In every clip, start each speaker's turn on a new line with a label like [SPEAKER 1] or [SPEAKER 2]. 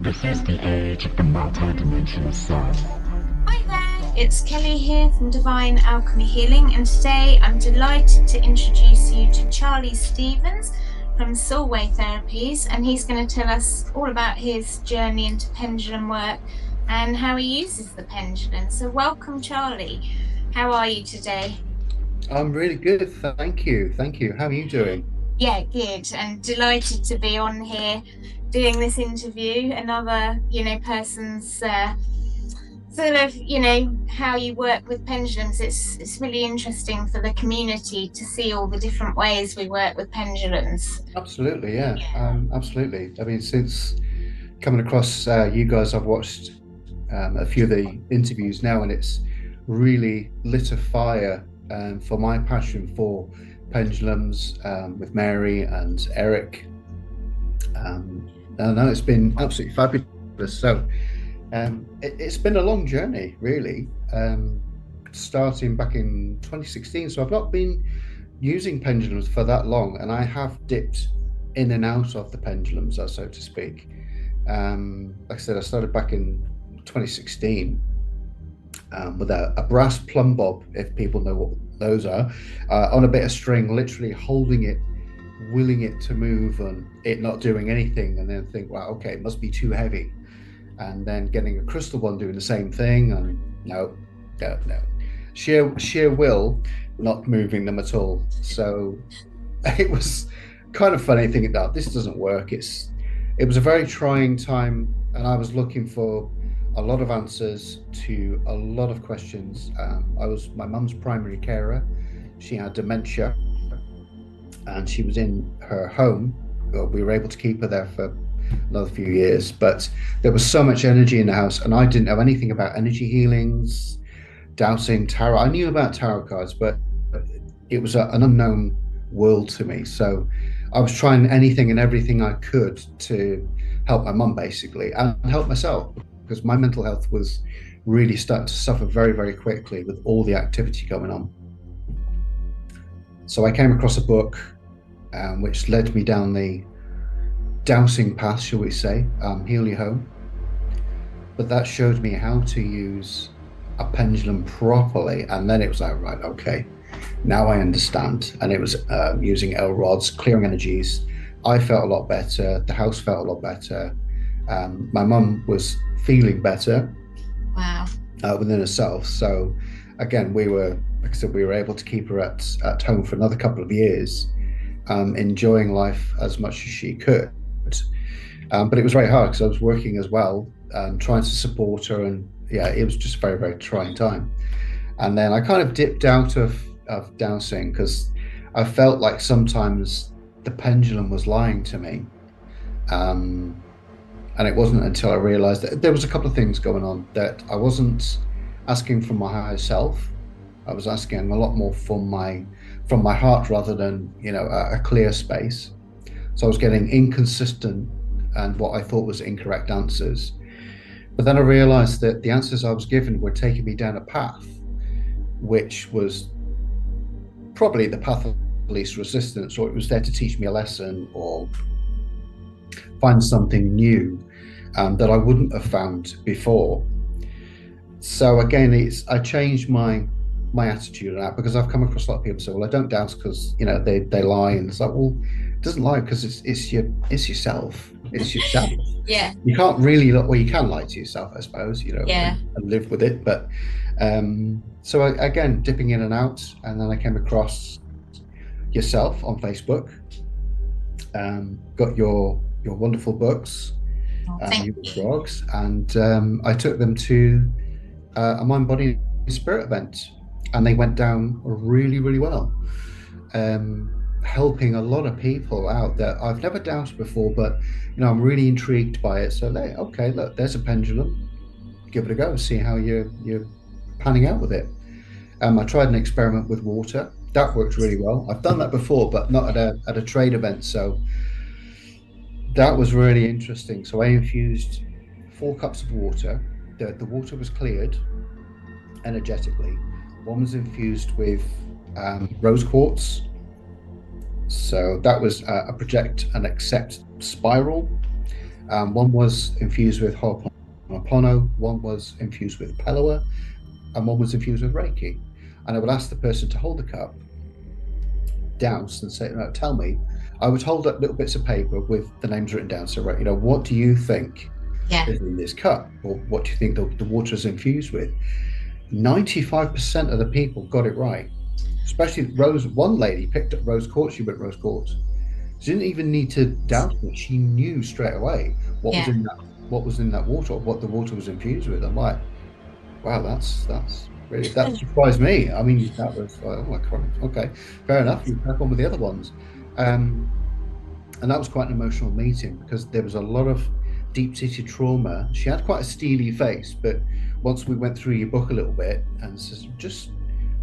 [SPEAKER 1] This is the age of the multi-dimensional soul.
[SPEAKER 2] Hi there, it's Kelly here from Divine Alchemy Healing, and today I'm delighted to introduce you to Charlie Stevens from Soulway Therapies, and he's going to tell us all about his journey into pendulum work and how he uses the pendulum. So welcome, Charlie. How are you today?
[SPEAKER 3] I'm really good, thank you. Thank you. How are you doing?
[SPEAKER 2] Yeah, good, and delighted to be on here doing this interview. Another, person's sort of, how you work with pendulums. It's really interesting for the community to see all the different ways we work with pendulums.
[SPEAKER 3] Absolutely, yeah. Absolutely. I mean, since coming across you guys, I've watched a few of the interviews now, and it's really lit a fire for my passion for pendulums with Mary and Eric. I know it's been absolutely fabulous. So it's been a long journey, really, starting back in 2016. So I've not been using pendulums for that long, and I have dipped in and out of the pendulums, so to speak. Like I said, I started back in 2016 with a brass plumb bob, if people know what those are, on a bit of string, literally holding it, willing it to move, and it not doing anything, and then think, well, okay, it must be too heavy. And then getting a crystal one doing the same thing, and no, sheer will, not moving them at all. So it was kind of funny thinking that this doesn't work. It was a very trying time, and I was looking for a lot of answers to a lot of questions. I was my mum's primary carer. She had dementia, and she was in her home. We were able to keep her there for another few years, but there was so much energy in the house, and I didn't know anything about energy healings, dowsing, tarot. I knew about tarot cards, but it was an unknown world to me. So I was trying anything and everything I could to help my mum, basically, and help myself, because my mental health was really starting to suffer very, very quickly with all the activity going on. So I came across a book which led me down the dowsing path, shall we say, Heal Your Home. But that showed me how to use a pendulum properly, and then it was like, right, okay, now I understand. And it was using L rods, clearing energies. I felt a lot better. The house felt a lot better. My mum was feeling better.
[SPEAKER 2] Wow.
[SPEAKER 3] Within herself. So again, like I said, we were able to keep her at home for another couple of years, enjoying life as much as she could. But it was very hard because I was working as well, trying to support her, and yeah, it was just a very, very trying time. And then I kind of dipped out of dowsing because I felt like sometimes the pendulum was lying to me. And it wasn't until I realized that there was a couple of things going on, that I wasn't asking from my higher self. I was asking a lot more from my heart, rather than, a clear space. So I was getting inconsistent and what I thought was incorrect answers. But then I realized that the answers I was given were taking me down a path which was probably the path of least resistance, or it was there to teach me a lesson or find something new that I wouldn't have found before. So again, I changed my attitude on that, because I've come across a lot of people say, well, I don't dance because they lie, and it's like, well, it doesn't lie because it's yourself. It's yourself.
[SPEAKER 2] Yeah.
[SPEAKER 3] You can't really you can lie to yourself, I suppose,
[SPEAKER 2] Yeah.
[SPEAKER 3] and live with it. But so again, dipping in and out, and then I came across yourself on Facebook. Got your wonderful books, your blogs, and I took them to a mind, body, and spirit event, and they went down really, really well, helping a lot of people out that I've never doused before, but I'm really intrigued by it. So okay, look, there's a pendulum, give it a go, see how you're panning out with it. I tried an experiment with water. That works really well. I've done that before, but not at a trade event. So that was really interesting. So I infused 4 cups of water. The water was cleared energetically. One was infused with rose quartz. So that was a project and accept spiral. One was infused with Honoponopono, one was infused with Pelua, and one was infused with Reiki. And I would ask the person to hold the cup, douse, and say, no, tell me. I would hold up little bits of paper with the names written down. So, right, what do you think
[SPEAKER 2] Yeah.
[SPEAKER 3] is in this cup? Or what do you think the water is infused with? 95% of the people got it right. Especially Rose. One lady picked up rose quartz. She went rose quartz. She didn't even need to doubt it. She knew straight away what was
[SPEAKER 2] Yeah.
[SPEAKER 3] in that water, or what the water was infused with. I'm like, wow, that's really, that surprised me. I mean, that was like, oh my god, okay, fair enough. You crack on with the other ones, and that was quite an emotional meeting because there was a lot of deep-seated trauma. She had quite a steely face, but once we went through your book a little bit and says, just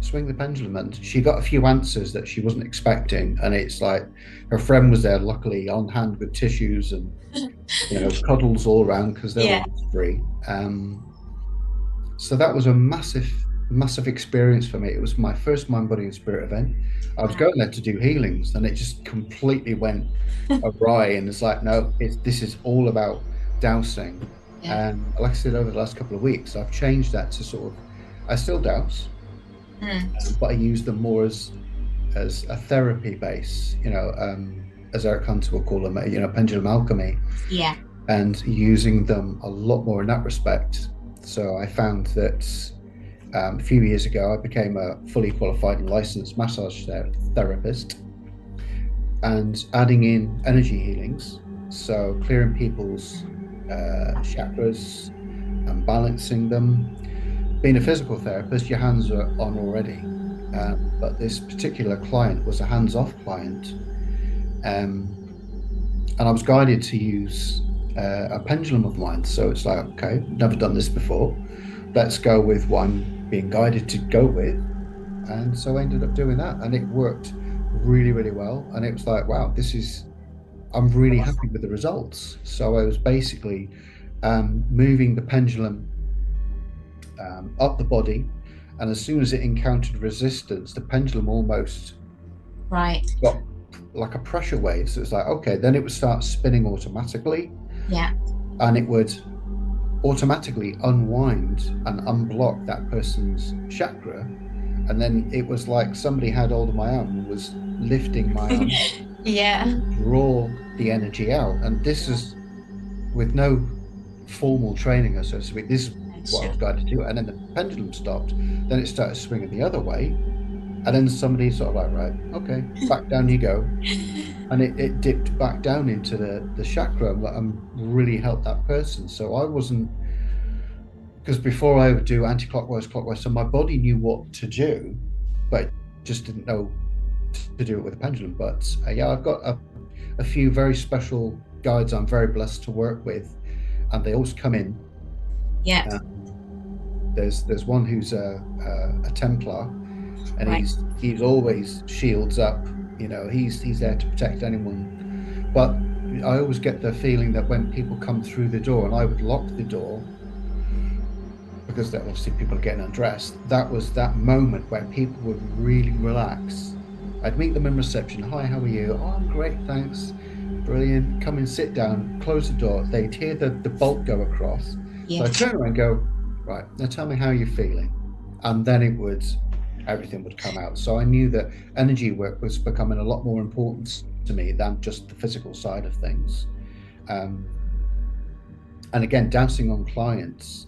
[SPEAKER 3] swing the pendulum, and she got a few answers that she wasn't expecting, and it's like her friend was there, luckily on hand with tissues and cuddles all around because they're
[SPEAKER 2] Yeah.
[SPEAKER 3] always free. So that was a massive experience for me. It was my first mind, body, and spirit event. I was going there to do healings, and it just completely went awry. And it's like, no, this is all about dowsing.
[SPEAKER 2] Yeah.
[SPEAKER 3] And like I said, over the last couple of weeks, I've changed that to sort of, I still douse, but I use them more as a therapy base. As Eric Hunter will call them, pendulum alchemy.
[SPEAKER 2] Yeah.
[SPEAKER 3] And using them a lot more in that respect. So I found that a few years ago, I became a fully qualified and licensed massage therapist, and adding in energy healings, so clearing people's chakras and balancing them. Being a physical therapist, your hands are on already, but this particular client was a hands-off client, and I was guided to use a pendulum of mine. So it's like, okay, never done this before. Let's go with what I'm being guided to go with. And so I ended up doing that, and it worked really, really well. And it was like, wow, I'm really happy with the results. So I was basically moving the pendulum up the body. And as soon as it encountered resistance, the pendulum almost got like a pressure wave. So it's like, okay, then it would start spinning automatically.
[SPEAKER 2] Yeah.
[SPEAKER 3] And it would automatically unwind and unblock that person's chakra. And then it was like somebody had hold of my arm and was lifting my arm.
[SPEAKER 2] Yeah.
[SPEAKER 3] Draw the energy out. And this is with no formal training, so to speak. This is what I was guided to do. And then the pendulum stopped. Then it started swinging the other way. And then somebody sort of like, right, okay, back down you go. And it dipped back down into the chakra and really helped that person. So I wasn't, because before I would do anti-clockwise, clockwise, so my body knew what to do, but just didn't know to do it with a pendulum. But yeah, I've got a few very special guides I'm very blessed to work with, and they always come in.
[SPEAKER 2] Yeah.
[SPEAKER 3] There's one who's a Templar, and he's always shields up. He's there to protect anyone. But I always get the feeling that when people come through the door, and I would lock the door because obviously people are getting undressed, that was that moment where people would really relax. I'd meet them in reception. Hi, how are you? Oh, I'm great, thanks. Brilliant. Come and sit down, close the door. They'd hear the bolt go across. Yeah. So I turn around and go, right, now tell me how you're feeling. And then everything would come out. So I knew that energy work was becoming a lot more important to me than just the physical side of things. And again, dancing on clients,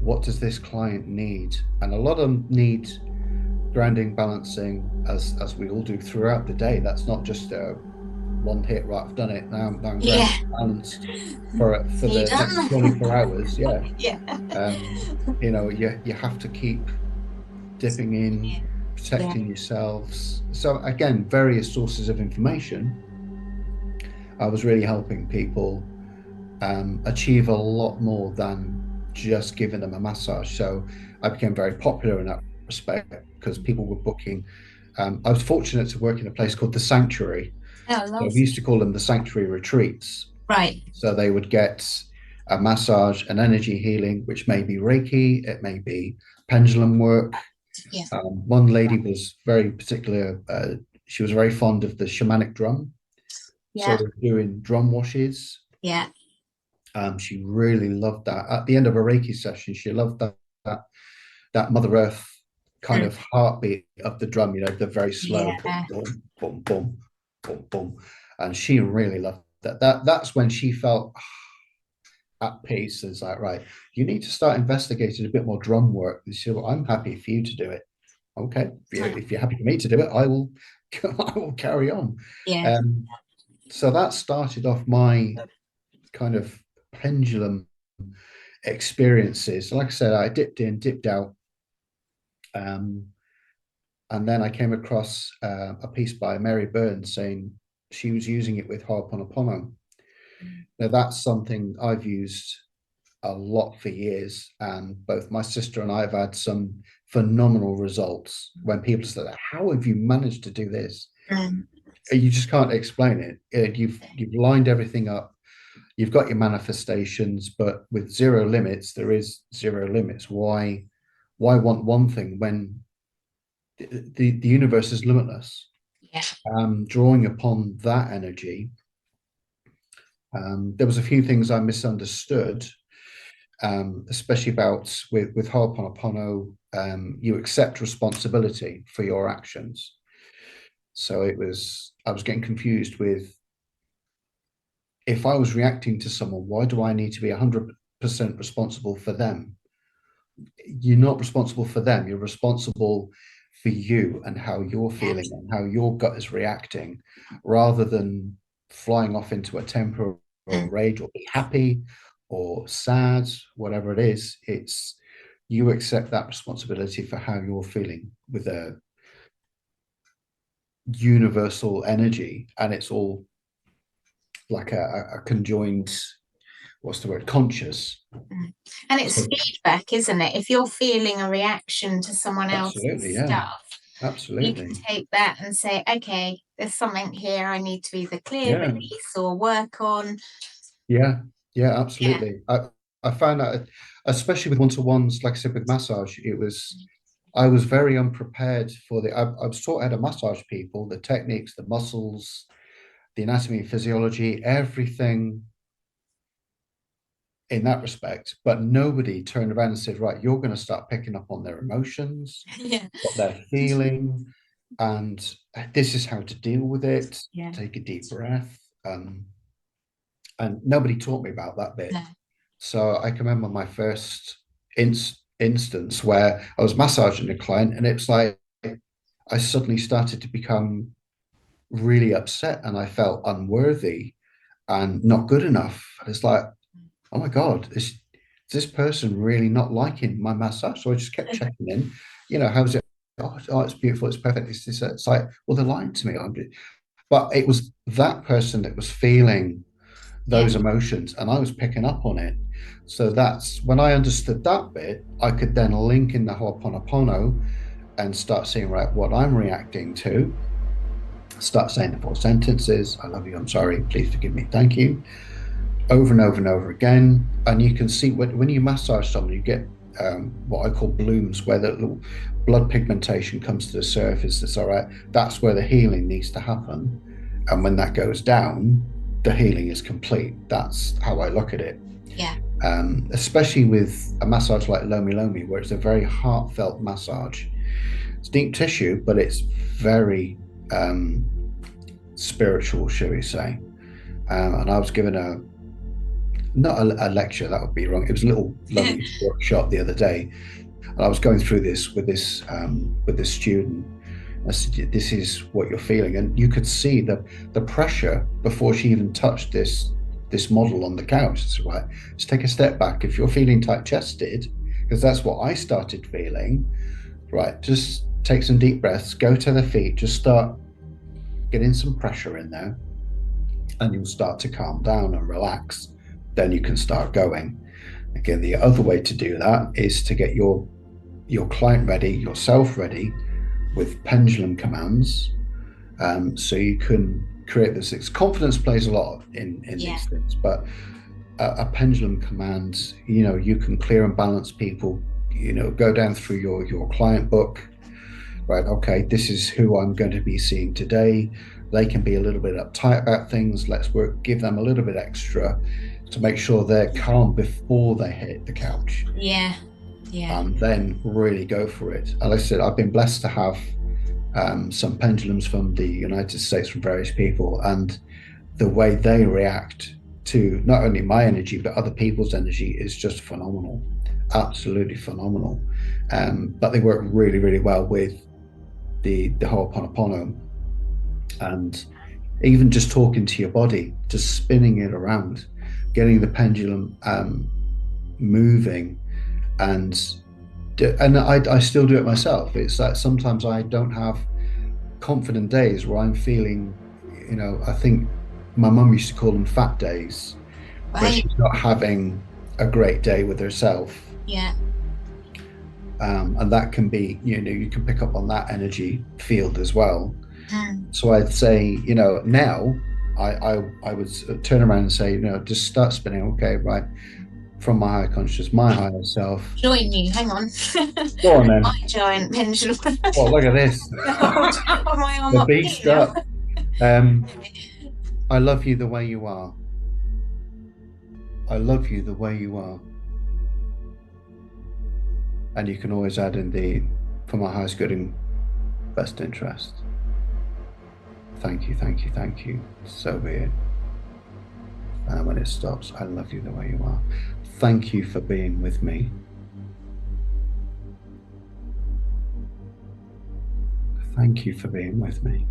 [SPEAKER 3] what does this client need? And a lot of them need grounding, balancing, as we all do throughout the day. That's not just one hit, right, I've done it, now I'm grounded, balanced for the next 24 hours. Yeah. You have to keep dipping in, protecting yourselves. So again, various sources of information. I was really helping people achieve a lot more than just giving them a massage. So I became very popular in that respect because people were booking. I was fortunate to work in a place called the Sanctuary. So we used to call them the Sanctuary retreats.
[SPEAKER 2] Right.
[SPEAKER 3] So they would get a massage, an energy healing, which may be Reiki, it may be pendulum work.
[SPEAKER 2] Yeah.
[SPEAKER 3] One lady was very particular. She was very fond of the shamanic drum. Yeah. So doing drum washes.
[SPEAKER 2] Yeah.
[SPEAKER 3] She really loved that. At the end of a Reiki session, she loved that that Mother Earth kind of heartbeat of the drum, the very slow
[SPEAKER 2] Yeah.
[SPEAKER 3] boom, boom, boom, boom, boom, boom. And she really loved that. That's when she felt at peace. It's like, right, you need to start investigating a bit more drum work. And she said, well, I'm happy for you to do it. Okay, if you're happy for me to do it, I will I will carry on.
[SPEAKER 2] Yeah.
[SPEAKER 3] So that started off my kind of pendulum experiences. Like I said, I dipped in, dipped out. And then I came across a piece by Mary Burns saying she was using it with Ho'oponopono. Now, that's something I've used a lot for years, and both my sister and I have had some phenomenal results when people say, how have you managed to do this? You just can't explain it. You've lined everything up. You've got your manifestations, but with zero limits, there is zero limits. Why want one thing when the universe is limitless?
[SPEAKER 2] Yeah.
[SPEAKER 3] Drawing upon that energy, there was a few things I misunderstood, especially about with Ho'oponopono. You accept responsibility for your actions. So I was getting confused with, if I was reacting to someone, why do I need to be 100% responsible for them? You're not responsible for them. You're responsible for you and how you're feeling and how your gut is reacting, rather than flying off into a temper or rage or be happy or sad, whatever it is. It's you accept that responsibility for how you're feeling with a universal energy, and it's all like a conjoined, what's the word, conscious.
[SPEAKER 2] And it's feedback, isn't it? If you're feeling a reaction to someone else's stuff,
[SPEAKER 3] absolutely,
[SPEAKER 2] you can take that and say, okay, there's something here I need to either clear, release, or work on.
[SPEAKER 3] Yeah, absolutely. I found that, especially with one-to-ones, like I said, with massage, I was very unprepared for I was taught how to massage people, the techniques, the muscles, the anatomy, physiology, everything in that respect, but nobody turned around and said, right, you're going to start picking up on their emotions, what they're feeling, and this is how to deal with it. Take a deep breath. And nobody taught me about that bit. So I can remember my first instance where I was massaging a client, and it's like I suddenly started to become really upset, and I felt unworthy and not good enough. It's like, oh my God, is this person really not liking my massage? So I just kept checking in, how's it? Oh, it's beautiful, it's perfect. It's like, well, they're lying to me. But it was that person that was feeling those emotions, and I was picking up on it. So that's when I understood that bit, I could then link in the Ho'oponopono and start seeing, right, what I'm reacting to. Start saying the 4 sentences: I love you, I'm sorry, please forgive me, thank you, over and over and over again. And you can see when you massage someone, you get what I call blooms, where the blood pigmentation comes to the surface. It's all right, that's where the healing needs to happen. And when that goes down, the healing is complete. That's how I look at it. Especially with a massage like Lomi Lomi, where it's a very heartfelt massage. It's deep tissue, but it's very spiritual, shall we say. And I was given not a lecture, that would be wrong. It was a little lovely workshop the other day, and I was going through this with this student. I said, this is what you're feeling, and you could see the pressure before she even touched this model on the couch. It's right, just take a step back. If you're feeling tight-chested, because that's what I started feeling, right, just take some deep breaths, go to the feet, just start getting some pressure in there, and you'll start to calm down and relax. Then you can start going. Again, the other way to do that is to get your client ready, yourself ready, with pendulum commands, so you can create this. Confidence plays a lot in these things, but a pendulum command, you can clear and balance people. Go down through your client book, right? Okay, this is who I'm going to be seeing today. They can be a little bit uptight about things. Let's give them a little bit extra to make sure they're calm before they hit the couch,
[SPEAKER 2] Yeah. Yeah.
[SPEAKER 3] and then really go for it. And like I said, I've been blessed to have some pendulums from the United States from various people, and the way they react to not only my energy but other people's energy is just phenomenal, absolutely phenomenal. But they work really, really well with the Ho'oponopono, and even just talking to your body, just spinning it around, getting the pendulum moving, and I still do it myself. It's like sometimes I don't have confident days where I'm feeling, I think my mum used to call them fat days, where
[SPEAKER 2] Right.
[SPEAKER 3] she's not having a great day with herself.
[SPEAKER 2] Yeah.
[SPEAKER 3] And that can be, you can pick up on that energy field as well.
[SPEAKER 2] Mm.
[SPEAKER 3] So I'd say, now I would turn around and say, just start spinning. Okay, right, from my higher conscious, my higher self.
[SPEAKER 2] Join you. Hang on.
[SPEAKER 3] Go on then.
[SPEAKER 2] My giant pendulum.
[SPEAKER 3] Well, look at this.
[SPEAKER 2] My arm
[SPEAKER 3] The
[SPEAKER 2] up
[SPEAKER 3] beast
[SPEAKER 2] here.
[SPEAKER 3] up. I love you the way you are. I love you the way you are. And you can always add in the, for my highest good and best interest. Thank you, thank you, thank you. So be it. And when it stops, I love you the way you are. Thank you for being with me. Thank you for being with me.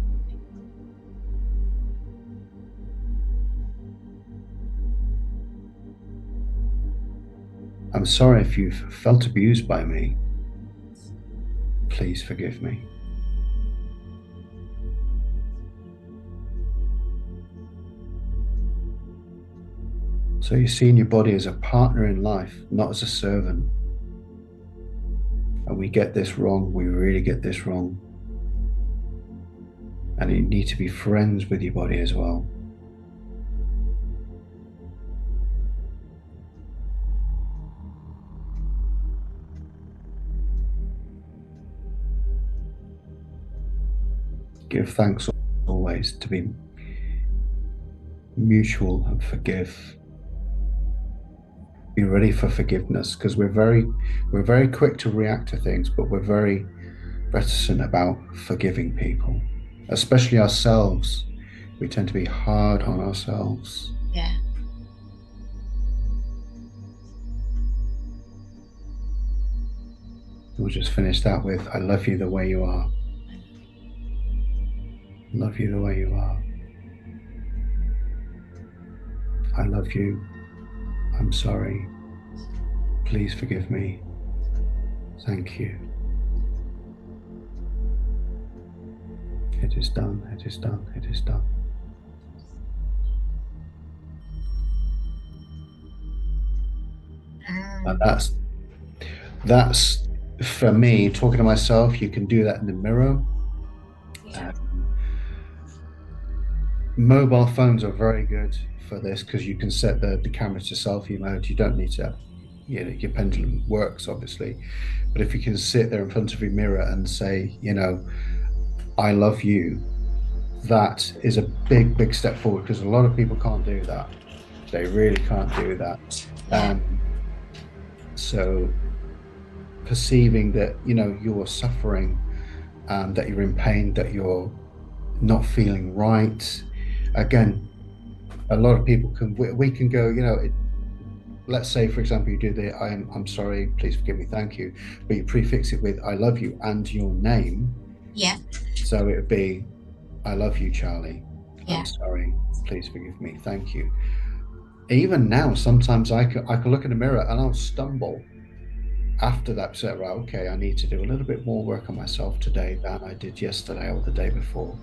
[SPEAKER 3] I'm sorry if you've felt abused by me. Please forgive me. So you're seeing your body as a partner in life, not as a servant. And we get this wrong. We really get this wrong. And you need to be friends with your body as well. Give thanks always, to be mutual and forgive. Be ready for forgiveness, because we're very quick to react to things, but we're very reticent about forgiving people, especially ourselves. We tend to be hard on ourselves.
[SPEAKER 2] Yeah.
[SPEAKER 3] We'll just finish that with, I love you the way you are. Love you the way you are. I love you. I'm sorry. Please forgive me. Thank you. It is done. It is done. It is done. And that's for me, talking to myself. You can do that in the mirror.
[SPEAKER 2] Yeah.
[SPEAKER 3] Mobile phones are very good for this, because you can set the camera to selfie mode. You don't need to, your pendulum works obviously, but if you can sit there in front of your mirror and say, I love you, that is a big step forward, because a lot of people can't do that. They really can't do that. So perceiving that, you're suffering, that you're in pain, that you're not feeling right. Again, a lot of people we can go, let's say, for example, you do the I'm sorry, please forgive me, thank you, but you prefix it with I love you and your name.
[SPEAKER 2] Yeah.
[SPEAKER 3] So it would be, I love you, Charlie.
[SPEAKER 2] Yeah.
[SPEAKER 3] I'm sorry, please forgive me, thank you. Even now, sometimes I can look in the mirror and I'll stumble after that. Say, right, okay, I need to do a little bit more work on myself today than I did yesterday or the day before.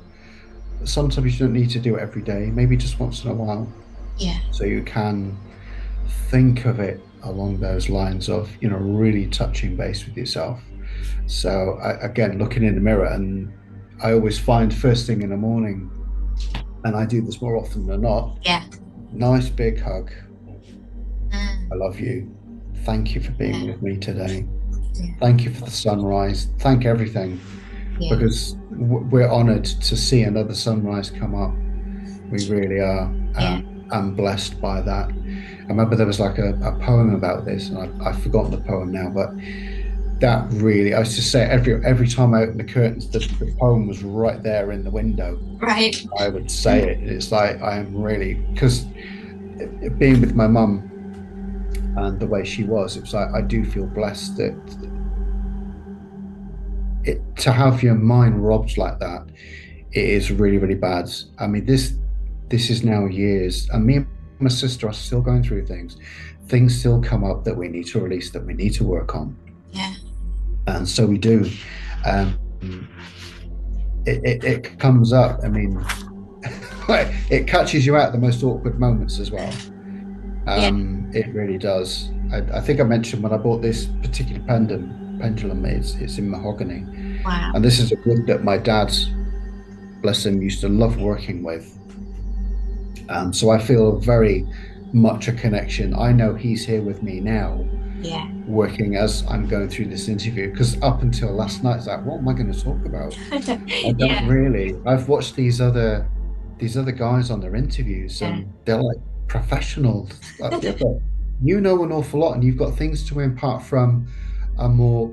[SPEAKER 3] Sometimes you don't need to do it every day, maybe just once in a while.
[SPEAKER 2] Yeah.
[SPEAKER 3] So you can think of it along those lines of, really touching base with yourself. So again, looking in the mirror, and I always find first thing in the morning, and I do this more often than not.
[SPEAKER 2] Yeah.
[SPEAKER 3] Nice big hug. I love you. Thank you for being with me today.
[SPEAKER 2] Yeah.
[SPEAKER 3] Thank you for the sunrise. Thank everything.
[SPEAKER 2] Yeah.
[SPEAKER 3] Because we're honored to see another sunrise come up. We really are. am blessed by that. I remember there was like a poem about this, and I've forgotten the poem now, but that really, I was just say every time I opened the curtains, the poem was right there in the window.
[SPEAKER 2] Right.
[SPEAKER 3] I would say it. It's like I am really, because being with my mum and the way she was, it was like I do feel blessed that to have your mind robbed like that, it is really, really bad. I mean, this is now years, and me and my sister are still going through things. Things still come up that we need to release, that we need to work on,
[SPEAKER 2] Yeah.
[SPEAKER 3] and so we do. Um, it comes up. I mean, it catches you out at the most awkward moments as well.
[SPEAKER 2] Yeah.
[SPEAKER 3] It really does. I think I mentioned when I bought this particular pendulum, it's in mahogany,
[SPEAKER 2] Wow.
[SPEAKER 3] and this is a wood that my dad, bless him, used to love working with. So I feel very much a connection. I know he's here with me now,
[SPEAKER 2] Yeah.
[SPEAKER 3] working as I'm going through this interview. Because up until last night, it's like, what am I going to talk about? I don't
[SPEAKER 2] Yeah.
[SPEAKER 3] really. I've watched these other guys on their interviews,
[SPEAKER 2] Yeah.
[SPEAKER 3] and they're like professionals. Like, yeah, but you know an awful lot, and you've got things to impart from a more,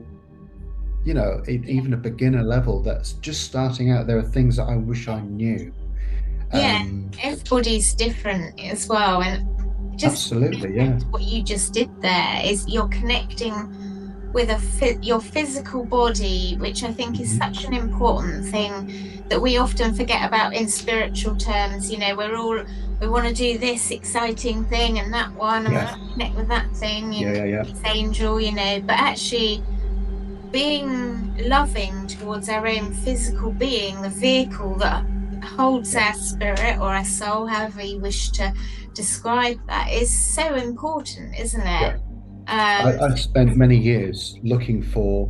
[SPEAKER 3] even a beginner level that's just starting out. There are things that I wish I knew.
[SPEAKER 2] Yeah.
[SPEAKER 3] Um,
[SPEAKER 2] Everybody's different as well. And just
[SPEAKER 3] Absolutely, yeah.
[SPEAKER 2] what you just did there is you're connecting with your physical body, which I think is
[SPEAKER 3] Mhm.
[SPEAKER 2] such an important thing that we often forget about in spiritual terms. We want to do this exciting thing and that one, and we
[SPEAKER 3] Yeah,
[SPEAKER 2] want to connect with that thing,
[SPEAKER 3] yeah, yeah, yeah,
[SPEAKER 2] this angel, but actually being loving towards our own physical being, the vehicle that holds
[SPEAKER 3] yeah,
[SPEAKER 2] our spirit or our soul, however you wish to describe that, is so important, isn't it?
[SPEAKER 3] yeah.
[SPEAKER 2] Um,
[SPEAKER 3] I've spent many years looking for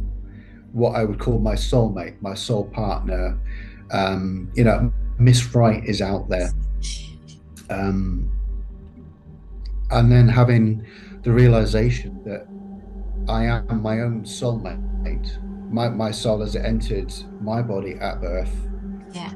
[SPEAKER 3] what I would call my soulmate, my soul partner. Miss Right is out there. Um, and then having the realization that I am my own soulmate. My soul has entered my body at birth.
[SPEAKER 2] yeah,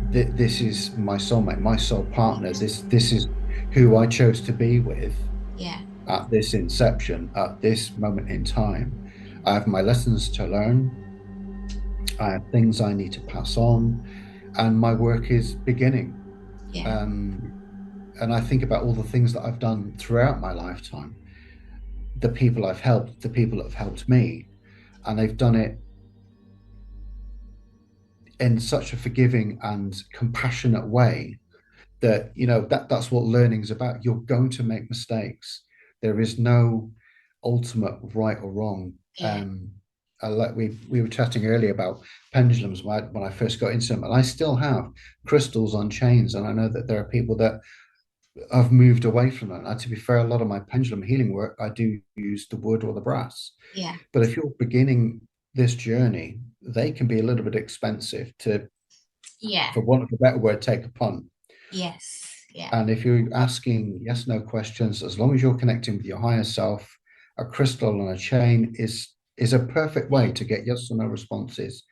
[SPEAKER 3] This is my soulmate, my soul partner. This is who I chose to be with
[SPEAKER 2] yeah,
[SPEAKER 3] at this inception, at this moment in time. I have my lessons to learn. I have things I need to pass on, and my work is beginning.
[SPEAKER 2] yeah,
[SPEAKER 3] Um, and I think about all the things that I've done throughout my lifetime, the people I've helped, the people that have helped me, and they've done it in such a forgiving and compassionate way that that's what learning's about. You're going to make mistakes. There is no ultimate right or wrong.
[SPEAKER 2] yeah,
[SPEAKER 3] Like we were chatting earlier about pendulums when I first got into them, and I still have crystals on chains, and I know that there are people that have moved away from that. And to be fair, a lot of my pendulum healing work, I do use the wood or the brass.
[SPEAKER 2] yeah,
[SPEAKER 3] But if you're beginning this journey, they can be a little bit expensive to,
[SPEAKER 2] yeah,
[SPEAKER 3] for want of a better word, take a punt.
[SPEAKER 2] yes, yeah,
[SPEAKER 3] And if you're asking yes, no questions, as long as you're connecting with your higher self, a crystal on a chain is a perfect way to get yes or no responses.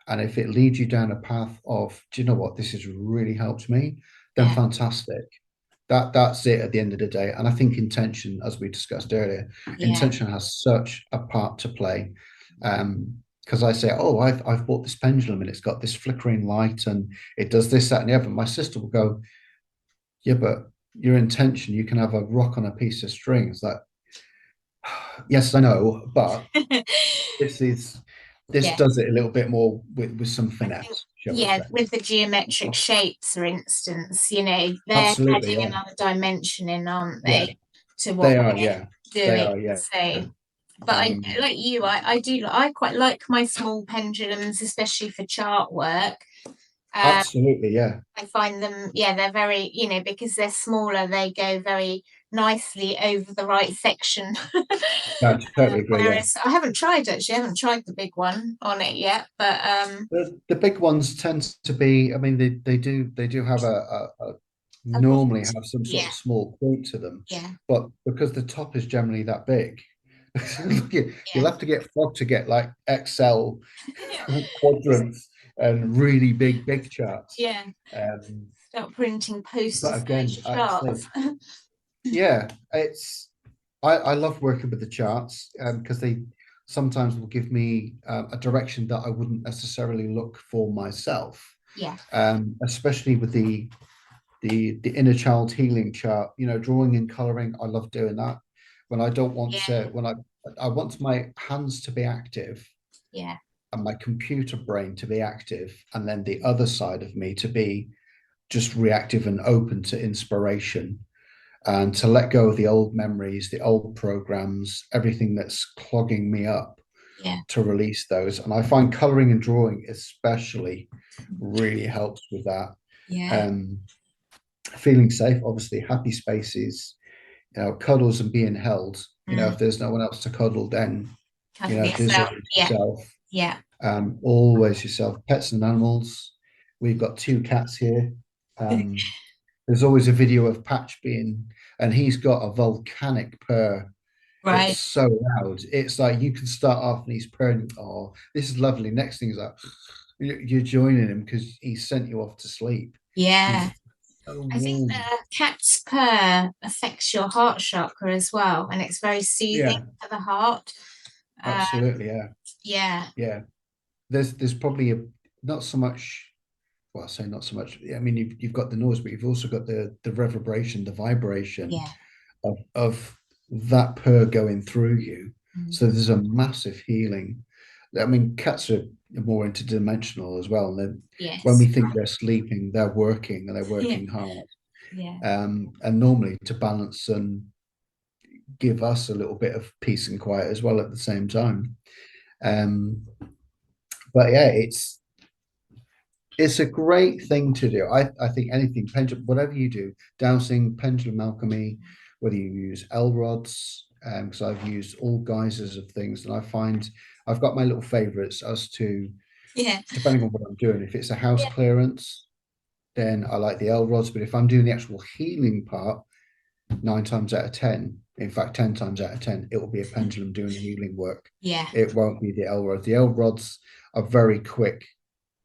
[SPEAKER 3] And if it leads you down a path of, do you know what, this has really helped me, then
[SPEAKER 2] yeah,
[SPEAKER 3] fantastic. That's it at the end of the day. And I think intention, as we discussed earlier,
[SPEAKER 2] yeah,
[SPEAKER 3] intention has such a part to play. Because I say, oh, I've bought this pendulum and it's got this flickering light and it does this, that, and the other. My sister will go, yeah, but your intention, you can have a rock on a piece of string. It's like, yes, I know, but this is this
[SPEAKER 2] yeah.
[SPEAKER 3] does it a little bit more with some
[SPEAKER 2] I think,
[SPEAKER 3] finesse, shall we
[SPEAKER 2] yeah,
[SPEAKER 3] say.
[SPEAKER 2] with the geometric shapes, for instance, they're
[SPEAKER 3] Absolutely,
[SPEAKER 2] adding
[SPEAKER 3] yeah.
[SPEAKER 2] another dimension in, aren't
[SPEAKER 3] Yeah,
[SPEAKER 2] they, to what
[SPEAKER 3] they are,
[SPEAKER 2] we're
[SPEAKER 3] yeah. They
[SPEAKER 2] doing?
[SPEAKER 3] are, yeah.
[SPEAKER 2] So, but
[SPEAKER 3] Um,
[SPEAKER 2] like you, I quite like my small pendulums, especially for chart work. Um,
[SPEAKER 3] Absolutely, yeah.
[SPEAKER 2] I find them, yeah, they're very, because they're smaller, they go very nicely over the right section.
[SPEAKER 3] No, I totally agree, yeah.
[SPEAKER 2] Whereas I haven't tried the big one on it yet, but
[SPEAKER 3] The big ones tend to be, I mean, they do have a
[SPEAKER 2] a
[SPEAKER 3] normally
[SPEAKER 2] point.
[SPEAKER 3] have some sort
[SPEAKER 2] Yeah,
[SPEAKER 3] of small point to them,
[SPEAKER 2] yeah,
[SPEAKER 3] but because the top is generally that big, you'll
[SPEAKER 2] yeah,
[SPEAKER 3] have to get frog to get like XL quadrants and really big charts.
[SPEAKER 2] yeah.
[SPEAKER 3] Um,
[SPEAKER 2] Start printing
[SPEAKER 3] But again,
[SPEAKER 2] poster-sized
[SPEAKER 3] I say,
[SPEAKER 2] charts.
[SPEAKER 3] yeah, I love working with the charts because they sometimes will give me a direction that I wouldn't necessarily look for myself.
[SPEAKER 2] Yeah.
[SPEAKER 3] Especially with the inner child healing chart, drawing and coloring. I love doing that when I don't want
[SPEAKER 2] Yeah.
[SPEAKER 3] to, when I want my hands to be active
[SPEAKER 2] Yeah.
[SPEAKER 3] and my computer brain to be active, and then the other side of me to be just reactive and open to inspiration, and to let go of the old memories, the old programs, everything that's clogging me up,
[SPEAKER 2] Yeah.
[SPEAKER 3] to release those. And I find coloring and drawing especially really helps with that.
[SPEAKER 2] Yeah.
[SPEAKER 3] Um, Feeling safe, obviously, happy spaces, cuddles and being held. If there's no one else to cuddle, then
[SPEAKER 2] Cuddle
[SPEAKER 3] there's
[SPEAKER 2] yourself.
[SPEAKER 3] always
[SPEAKER 2] Yeah.
[SPEAKER 3] yourself.
[SPEAKER 2] Yeah.
[SPEAKER 3] Always yourself. Pets and animals. We've got 2 cats here. There's always a video of Patch and he's got a volcanic purr. It's
[SPEAKER 2] Right.
[SPEAKER 3] so loud. It's like you can start off and he's purring. Oh, this is lovely. Next thing is like you're joining him because he sent you off to sleep.
[SPEAKER 2] Yeah.
[SPEAKER 3] He's so
[SPEAKER 2] I think
[SPEAKER 3] warm.
[SPEAKER 2] the cat's purr affects your heart chakra as well, and it's very soothing
[SPEAKER 3] Yeah,
[SPEAKER 2] for the heart.
[SPEAKER 3] absolutely. Yeah,
[SPEAKER 2] Yeah.
[SPEAKER 3] yeah. There's probably not so much. Well, I say not so much. I mean, you've got the noise, but you've also got the reverberation, the vibration
[SPEAKER 2] Yeah.
[SPEAKER 3] of that purr going through you. So there's a massive healing. I mean, cats are more interdimensional as well. And then when we
[SPEAKER 2] Yes.
[SPEAKER 3] think they're sleeping, they're working and they're
[SPEAKER 2] Yeah.
[SPEAKER 3] working hard.
[SPEAKER 2] Yeah.
[SPEAKER 3] And normally to balance and give us a little bit of peace and quiet as well at the same time. Um, but yeah, it's a great thing to do. I think anything, pendulum, whatever you do, dowsing, pendulum alchemy, whether you use L rods, because I've used all guises of things, and I find I've got my little favorites as to,
[SPEAKER 2] Yeah.
[SPEAKER 3] depending on what I'm doing. If it's a house
[SPEAKER 2] Yeah.
[SPEAKER 3] clearance, then I like the L rods. But if I'm doing the actual healing part, 9 times out of 10, in fact, 10 times out of 10, it will be a pendulum doing the healing work.
[SPEAKER 2] Yeah.
[SPEAKER 3] It won't be the L rods. The L rods are very quick,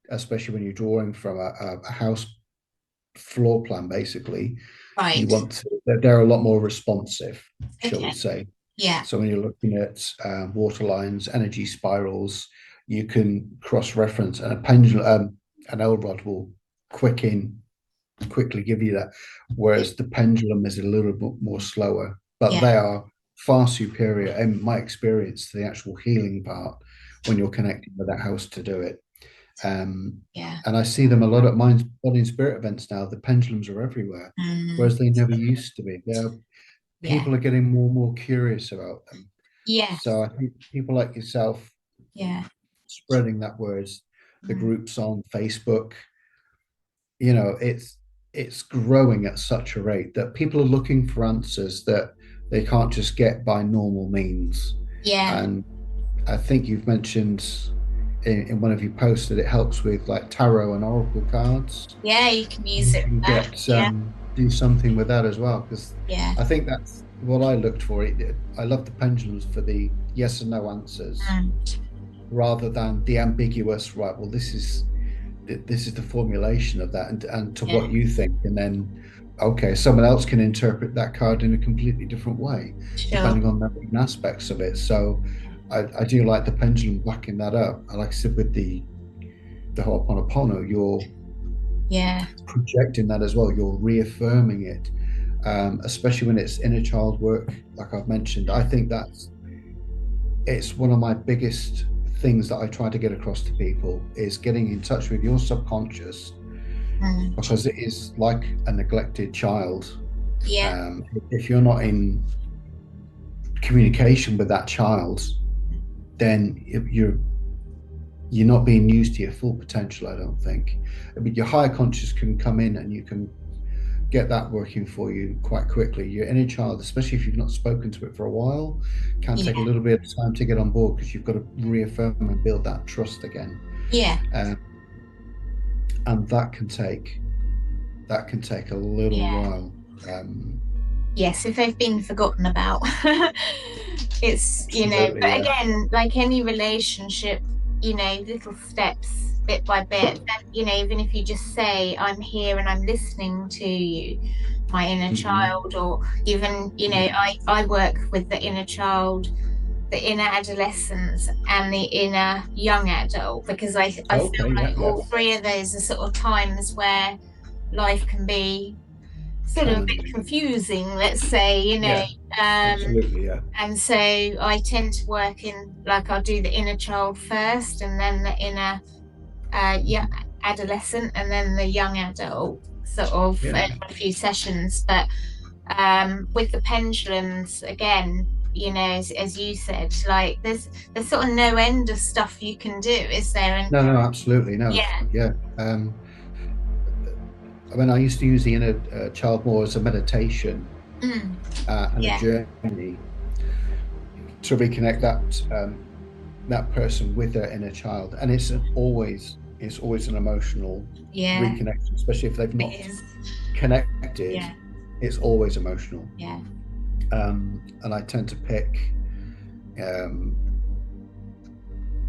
[SPEAKER 3] especially when you're drawing from a house floor plan. Basically, you
[SPEAKER 2] Right.
[SPEAKER 3] want to, they're a lot more responsive, shall we
[SPEAKER 2] Okay.
[SPEAKER 3] say.
[SPEAKER 2] Yeah.
[SPEAKER 3] So when you're looking at water lines, energy spirals, you can cross-reference, and a pendulum, an L rod will quickly give you that, whereas the pendulum is a little bit more slower, but
[SPEAKER 2] Yeah.
[SPEAKER 3] they are far superior in my experience to the actual healing part when you're connecting with that house to do it.
[SPEAKER 2] Yeah.
[SPEAKER 3] And I see them a lot at Mind, Body and Spirit events now. The pendulums are everywhere, whereas they never used to be.
[SPEAKER 2] Yeah.
[SPEAKER 3] People are getting more and more curious about them.
[SPEAKER 2] Yeah.
[SPEAKER 3] So I think people like yourself
[SPEAKER 2] Yeah.
[SPEAKER 3] spreading that word, the groups on Facebook, it's growing at such a rate that people are looking for answers that they can't just get by normal means.
[SPEAKER 2] Yeah.
[SPEAKER 3] And I think you've mentioned in one of your posts that it helps with like tarot and oracle cards.
[SPEAKER 2] Yeah, you can use
[SPEAKER 3] You
[SPEAKER 2] it
[SPEAKER 3] can
[SPEAKER 2] for that.
[SPEAKER 3] get
[SPEAKER 2] Yeah.
[SPEAKER 3] do something with that as well, because
[SPEAKER 2] Yeah.
[SPEAKER 3] I think that's what I looked for. I love the pendulums for the yes and no answers, rather than the ambiguous. Right, well, this is the formulation of that, and to what you think, and then okay, someone else can interpret that card in a completely different way,
[SPEAKER 2] Sure.
[SPEAKER 3] depending on their own aspects of it. So I do like the pendulum backing that up. I like I said with the Ho'oponopono, you're projecting that as well. You're reaffirming it, especially when it's inner child work, like I've mentioned. I think it's one of my biggest things that I try to get across to people is getting in touch with your subconscious, because it is like a neglected child.
[SPEAKER 2] Yeah.
[SPEAKER 3] If you're not in communication with that child, then you're not being used to your full potential, I don't think. I mean, your higher conscious can come in and you can get that working for you quite quickly. Your inner child, especially if you've not spoken to it for a while, can take a little bit of time to get on board, because you've got to reaffirm and build that trust again.
[SPEAKER 2] Yeah.
[SPEAKER 3] And that can take a little while.
[SPEAKER 2] Yes, if they've been forgotten about. It's, but again, like any relationship, little steps bit by bit. And, you know, even if you just say, I'm here and I'm listening to you, my inner child, or even, you know, I work with the inner child, the inner adolescence, and the inner young adult, because I feel
[SPEAKER 3] Okay, yeah,
[SPEAKER 2] like
[SPEAKER 3] yeah.
[SPEAKER 2] all three of those are sort of times where life can be sort of a bit confusing, let's say, you know.
[SPEAKER 3] Yeah, absolutely, yeah.
[SPEAKER 2] And so I tend to work in, like, I'll do the inner child first, and then the inner yeah, adolescent, and then the young adult, sort of
[SPEAKER 3] Yeah.
[SPEAKER 2] a few sessions. But with the pendulums, again, you know, as you said, like there's sort of no end of stuff you can do, is there? And
[SPEAKER 3] No, absolutely, no,
[SPEAKER 2] yeah,
[SPEAKER 3] yeah. I mean, I used to use the inner child more as a meditation and a
[SPEAKER 2] yeah,
[SPEAKER 3] journey to reconnect that person with their inner child, and it's always an emotional
[SPEAKER 2] yeah,
[SPEAKER 3] reconnection, especially if they've not
[SPEAKER 2] it is.
[SPEAKER 3] connected.
[SPEAKER 2] Yeah,
[SPEAKER 3] It's always emotional.
[SPEAKER 2] yeah,
[SPEAKER 3] And I tend to pick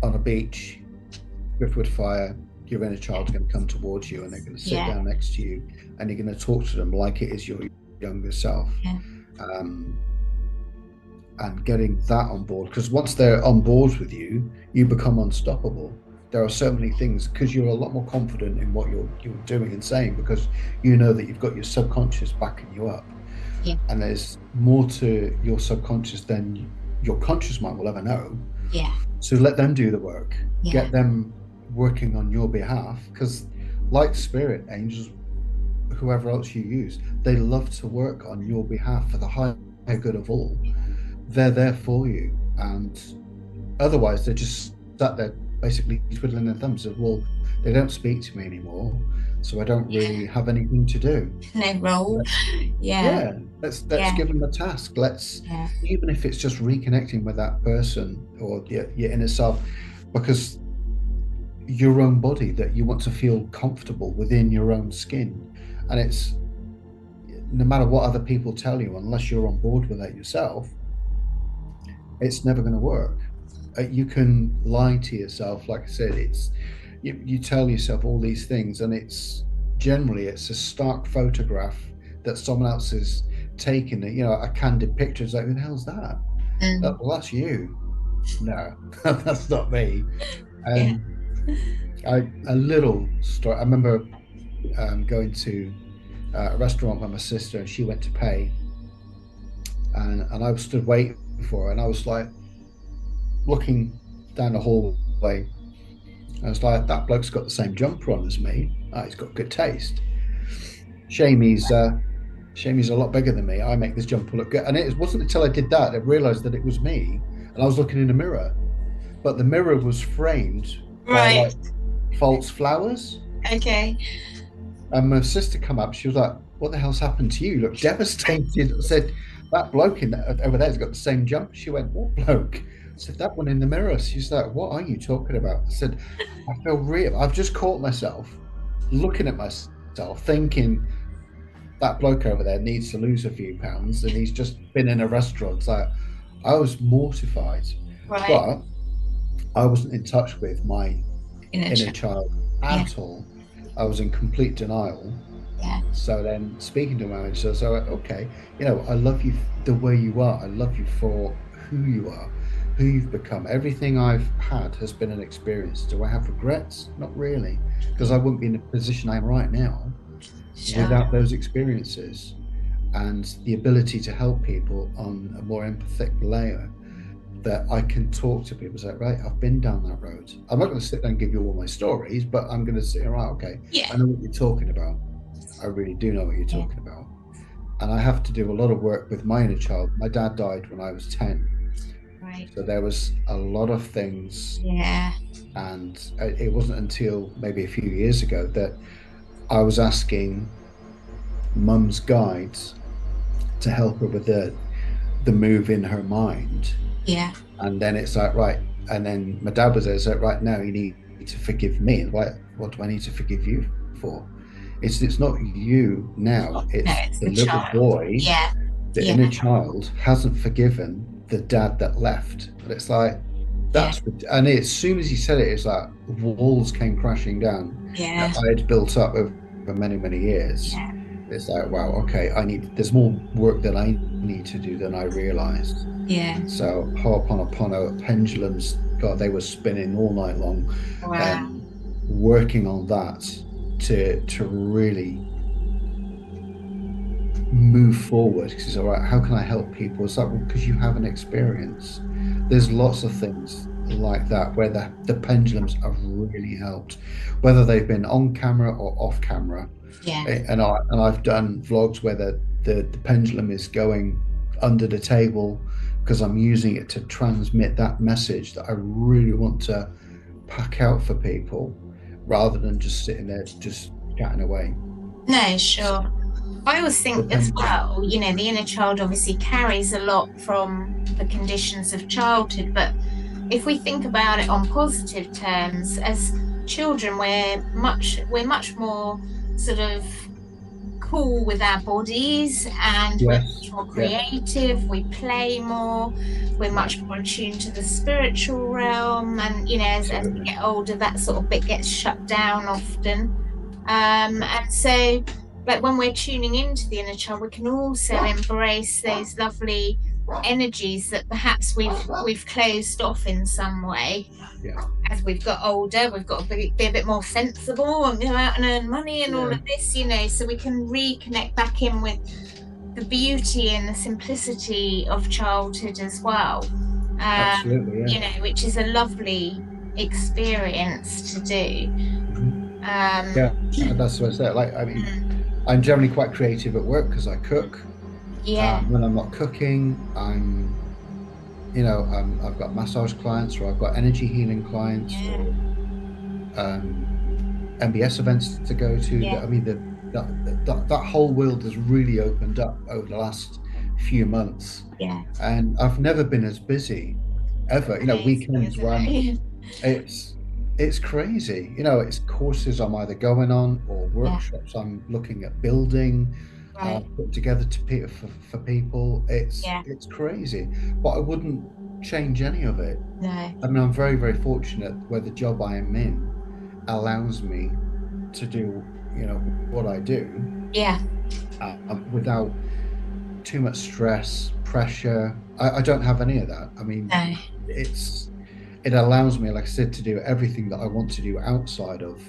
[SPEAKER 3] on a beach, driftwood fire, your inner child's going to come towards you, and they're going to sit
[SPEAKER 2] yeah,
[SPEAKER 3] down next to you, and you're going to talk to them like it is your younger self.
[SPEAKER 2] yeah,
[SPEAKER 3] And getting that on board, because once they're on board with you, you become unstoppable. There are so many things, because you're a lot more confident in what you're doing and saying, because you know that you've got your subconscious backing you up.
[SPEAKER 2] yeah,
[SPEAKER 3] And there's more to your subconscious than your conscious mind will ever know.
[SPEAKER 2] yeah,
[SPEAKER 3] So let them do the work.
[SPEAKER 2] yeah,
[SPEAKER 3] Get them working on your behalf, because like spirit angels, whoever else you use, they love to work on your behalf for the higher good of all. They're there for you, and otherwise they're just sat there basically twiddling their thumbs. Well, they don't speak to me anymore, so I don't really have anything to do.
[SPEAKER 2] no role. Yeah,
[SPEAKER 3] Let's
[SPEAKER 2] yeah,
[SPEAKER 3] give them a task. Let's,
[SPEAKER 2] yeah,
[SPEAKER 3] even if it's just reconnecting with that person or your inner self, because your own body, that you want to feel comfortable within your own skin, and it's no matter what other people tell you, unless you're on board with that yourself, it's never going to work. You can lie to yourself, like I said. It's you tell yourself all these things, and it's generally a stark photograph that someone else has taken. You know, a candid picture. It's like, who the hell's that? Well, that's you. No, that's not me.
[SPEAKER 2] yeah,
[SPEAKER 3] And a little story. I remember going to a restaurant with my sister, and she went to pay, and I was stood waiting for her, and I was like looking down the hallway. I was like, that bloke's got the same jumper on as me. He's got good taste. Shame he's a lot bigger than me. I make this jumper look good. And it wasn't until I did that I realized that it was me, and I was looking in a mirror, but the mirror was framed by like false flowers.
[SPEAKER 2] Okay.
[SPEAKER 3] And my sister come up. She was like, "What the hell's happened to you? You look devastated." I said, "That bloke over there's got the same jumper." She went, "What bloke?" I said, "That one in the mirror." She's like, "What are you talking about?" I said, "I feel real. I've just caught myself looking at myself, thinking that bloke over there needs to lose a few pounds, and he's just been in a restaurant." It's like, I was mortified, but I wasn't in touch with my inner child at all. I was in complete denial.
[SPEAKER 2] Yeah.
[SPEAKER 3] So then speaking to my manager, so okay, you know, I love you the way you are. I love you for who you are, who you've become. Everything I've had has been an experience. Do I have regrets? Not really, because I wouldn't be in the position I'm right now without those experiences, and the ability to help people on a more empathetic layer, that I can talk to people, say, right, I've been down that road. I'm not going to sit there and give you all my stories, but I'm going to say, right, okay, I know what you're talking about. I really do know what you're talking about. And I have to do a lot of work with my inner child. My dad died when I was 10.
[SPEAKER 2] Right.
[SPEAKER 3] So there was a lot of things.
[SPEAKER 2] Yeah.
[SPEAKER 3] And it wasn't until maybe a few years ago that I was asking Mum's guides to help her with the move in her mind.
[SPEAKER 2] Yeah.
[SPEAKER 3] And then it's like, right. And then my dad was there, so right, now you need to forgive me. And like, what do I need to forgive you for? It's not you now. It's the little
[SPEAKER 2] child.
[SPEAKER 3] boy.
[SPEAKER 2] Yeah.
[SPEAKER 3] The inner child hasn't forgiven the dad that left. But it's like,
[SPEAKER 2] Yeah.
[SPEAKER 3] And as soon as he said it, it's like walls came crashing down that
[SPEAKER 2] Yeah.
[SPEAKER 3] I had built up over many, many years.
[SPEAKER 2] Yeah.
[SPEAKER 3] It's like, wow, okay, there's more work that I need to do than I realized.
[SPEAKER 2] Yeah.
[SPEAKER 3] So Ho'oponopono, pendulums, God, they were spinning all night long,
[SPEAKER 2] Wow.
[SPEAKER 3] and working on that to really move forward. Because it's all right, how can I help people? It's like, well, because you have an experience. There's lots of things like that where the pendulums have really helped, whether they've been on camera or off camera.
[SPEAKER 2] Yeah.
[SPEAKER 3] And I've done vlogs where the pendulum is going under the table because I'm using it to transmit that message that I really want to pack out for people, rather than just sitting there just chatting away.
[SPEAKER 2] No,
[SPEAKER 3] So
[SPEAKER 2] sure. I always
[SPEAKER 3] the
[SPEAKER 2] think as
[SPEAKER 3] pendulum,
[SPEAKER 2] well, the inner child obviously carries a lot from the conditions of childhood, but if we think about it on positive terms, as children, we're much more sort of cool with our bodies, and we're
[SPEAKER 3] yes,
[SPEAKER 2] much more
[SPEAKER 3] yeah,
[SPEAKER 2] creative, we play more, we're
[SPEAKER 3] yeah,
[SPEAKER 2] much more attuned to the spiritual realm, and as we
[SPEAKER 3] absolutely.
[SPEAKER 2] get older, that sort of bit gets shut down often.
[SPEAKER 3] Yeah,
[SPEAKER 2] And so, like when we're tuning into the inner child, we can also embrace those lovely energies that perhaps we've closed off in some way.
[SPEAKER 3] yeah,
[SPEAKER 2] As we've got older, we've got to be a bit more sensible and go out and earn money and all
[SPEAKER 3] yeah,
[SPEAKER 2] of this, so we can reconnect back in with the beauty and the simplicity of childhood as well.
[SPEAKER 3] absolutely, yeah.
[SPEAKER 2] Which is a lovely experience to do.
[SPEAKER 3] Mhm.
[SPEAKER 2] Um,
[SPEAKER 3] Yeah, that's what I said. Like, I mean, I'm generally quite creative at work because I cook.
[SPEAKER 2] yeah,
[SPEAKER 3] When I'm not cooking, I've got massage clients, or I've got energy healing clients,
[SPEAKER 2] yeah,
[SPEAKER 3] or um, MBS events to go to.
[SPEAKER 2] yeah,
[SPEAKER 3] I mean, that whole world has really opened up over the last few months,
[SPEAKER 2] yeah.
[SPEAKER 3] and I've never been as busy ever.
[SPEAKER 2] Amazing,
[SPEAKER 3] Weekends
[SPEAKER 2] isn't
[SPEAKER 3] where
[SPEAKER 2] it?
[SPEAKER 3] it's it's crazy. It's courses I'm either going on, or
[SPEAKER 2] Yeah,
[SPEAKER 3] workshops I'm looking at building,
[SPEAKER 2] right.
[SPEAKER 3] put together for people.
[SPEAKER 2] Yeah,
[SPEAKER 3] It's crazy, but I wouldn't change any of it.
[SPEAKER 2] no.
[SPEAKER 3] I mean, I'm very, very fortunate where the job I am in allows me to do, what I do,
[SPEAKER 2] Yeah,
[SPEAKER 3] without too much stress, pressure. I don't have any of that. I mean,
[SPEAKER 2] no.
[SPEAKER 3] it allows me, like I said, to do everything that I want to do outside of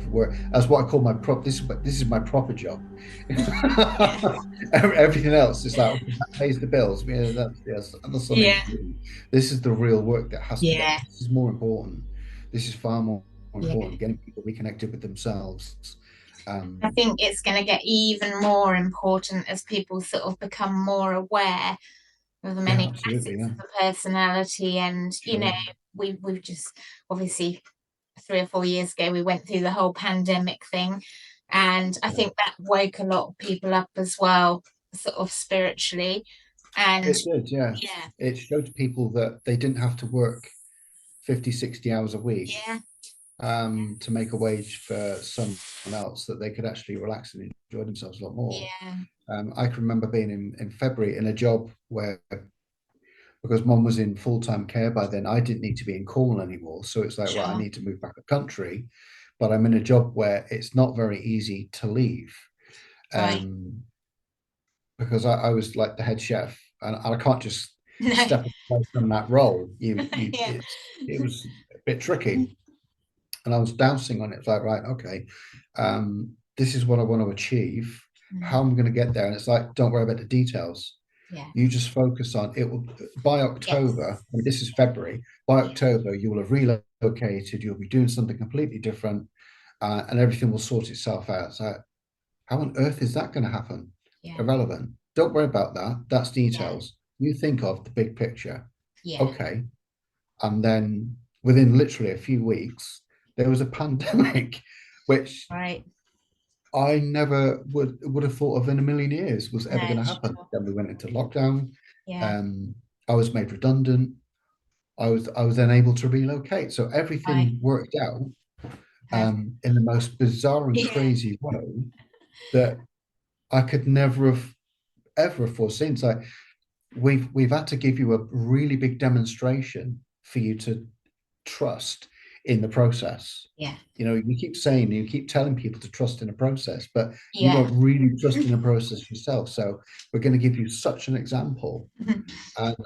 [SPEAKER 3] work. That's what I call my prop. This is my proper job.
[SPEAKER 2] Yeah,
[SPEAKER 3] Everything else is like, that pays the bills. Yeah, that's something
[SPEAKER 2] yeah,
[SPEAKER 3] to do. This is the real work that has to get.
[SPEAKER 2] yeah,
[SPEAKER 3] This is more important. This is far more
[SPEAKER 2] yeah.
[SPEAKER 3] important. Getting people reconnected with themselves.
[SPEAKER 2] I
[SPEAKER 3] Um,
[SPEAKER 2] think it's going to get even more important as people sort of become more aware of the
[SPEAKER 3] yeah,
[SPEAKER 2] many
[SPEAKER 3] absolutely.
[SPEAKER 2] facets
[SPEAKER 3] Yeah,
[SPEAKER 2] of the personality. And,
[SPEAKER 3] sure.
[SPEAKER 2] we've just obviously 3 or 4 years ago, we went through the whole pandemic thing. And I
[SPEAKER 3] Yeah.
[SPEAKER 2] think that woke a lot of people up as well, sort of spiritually. And
[SPEAKER 3] It did. Yeah,
[SPEAKER 2] yeah,
[SPEAKER 3] it showed people that they didn't have to work 50, 60 hours a week,
[SPEAKER 2] yeah,
[SPEAKER 3] to make a wage for someone else, that they could actually relax and enjoy themselves a lot more.
[SPEAKER 2] yeah,
[SPEAKER 3] I can remember being in February in a job where, because mom was in full-time care by then, I didn't need to be in Cornwall anymore. So it's like, right, I
[SPEAKER 2] sure,
[SPEAKER 3] need to move back to country, but I'm in a job where it's not very easy to leave.
[SPEAKER 2] right.
[SPEAKER 3] Um, because I was like the head chef, and I can't just
[SPEAKER 2] No,
[SPEAKER 3] step away from that role.
[SPEAKER 2] yeah,
[SPEAKER 3] It was a bit tricky, and I was dowsing on it. It's like, right, okay, this is what I want to achieve. How
[SPEAKER 2] mm,
[SPEAKER 3] am I going to get there? And it's like, don't worry about the details.
[SPEAKER 2] yeah,
[SPEAKER 3] You just focus on it. Will by
[SPEAKER 2] yes,
[SPEAKER 3] October. I mean, this is February. By
[SPEAKER 2] yeah,
[SPEAKER 3] October, you will have relocated. You'll be doing something completely different, and everything will sort itself out. So, how on earth is that going to happen?
[SPEAKER 2] yeah,
[SPEAKER 3] Irrelevant. Don't worry about that. That's
[SPEAKER 2] yeah,
[SPEAKER 3] details. You think of the big picture.
[SPEAKER 2] yeah,
[SPEAKER 3] Okay. And then within literally a few weeks, there was a pandemic, which
[SPEAKER 2] right.
[SPEAKER 3] I never would have thought of in a million years was
[SPEAKER 2] No,
[SPEAKER 3] ever going to happen.
[SPEAKER 2] sure,
[SPEAKER 3] Then we went into lockdown.
[SPEAKER 2] yeah,
[SPEAKER 3] Um, I was made redundant. I was then able to relocate. So
[SPEAKER 2] right,
[SPEAKER 3] everything worked out,
[SPEAKER 2] perfect.
[SPEAKER 3] in the most bizarre and
[SPEAKER 2] Yeah,
[SPEAKER 3] crazy way that I could never have ever have foreseen. So we've had to give you a really big demonstration for you trust in the process.
[SPEAKER 2] Yeah.
[SPEAKER 3] You know, you keep saying, you keep telling people to trust in a process, but you
[SPEAKER 2] Yeah.
[SPEAKER 3] don't really trust in a process yourself. So we're going to give you such an example. And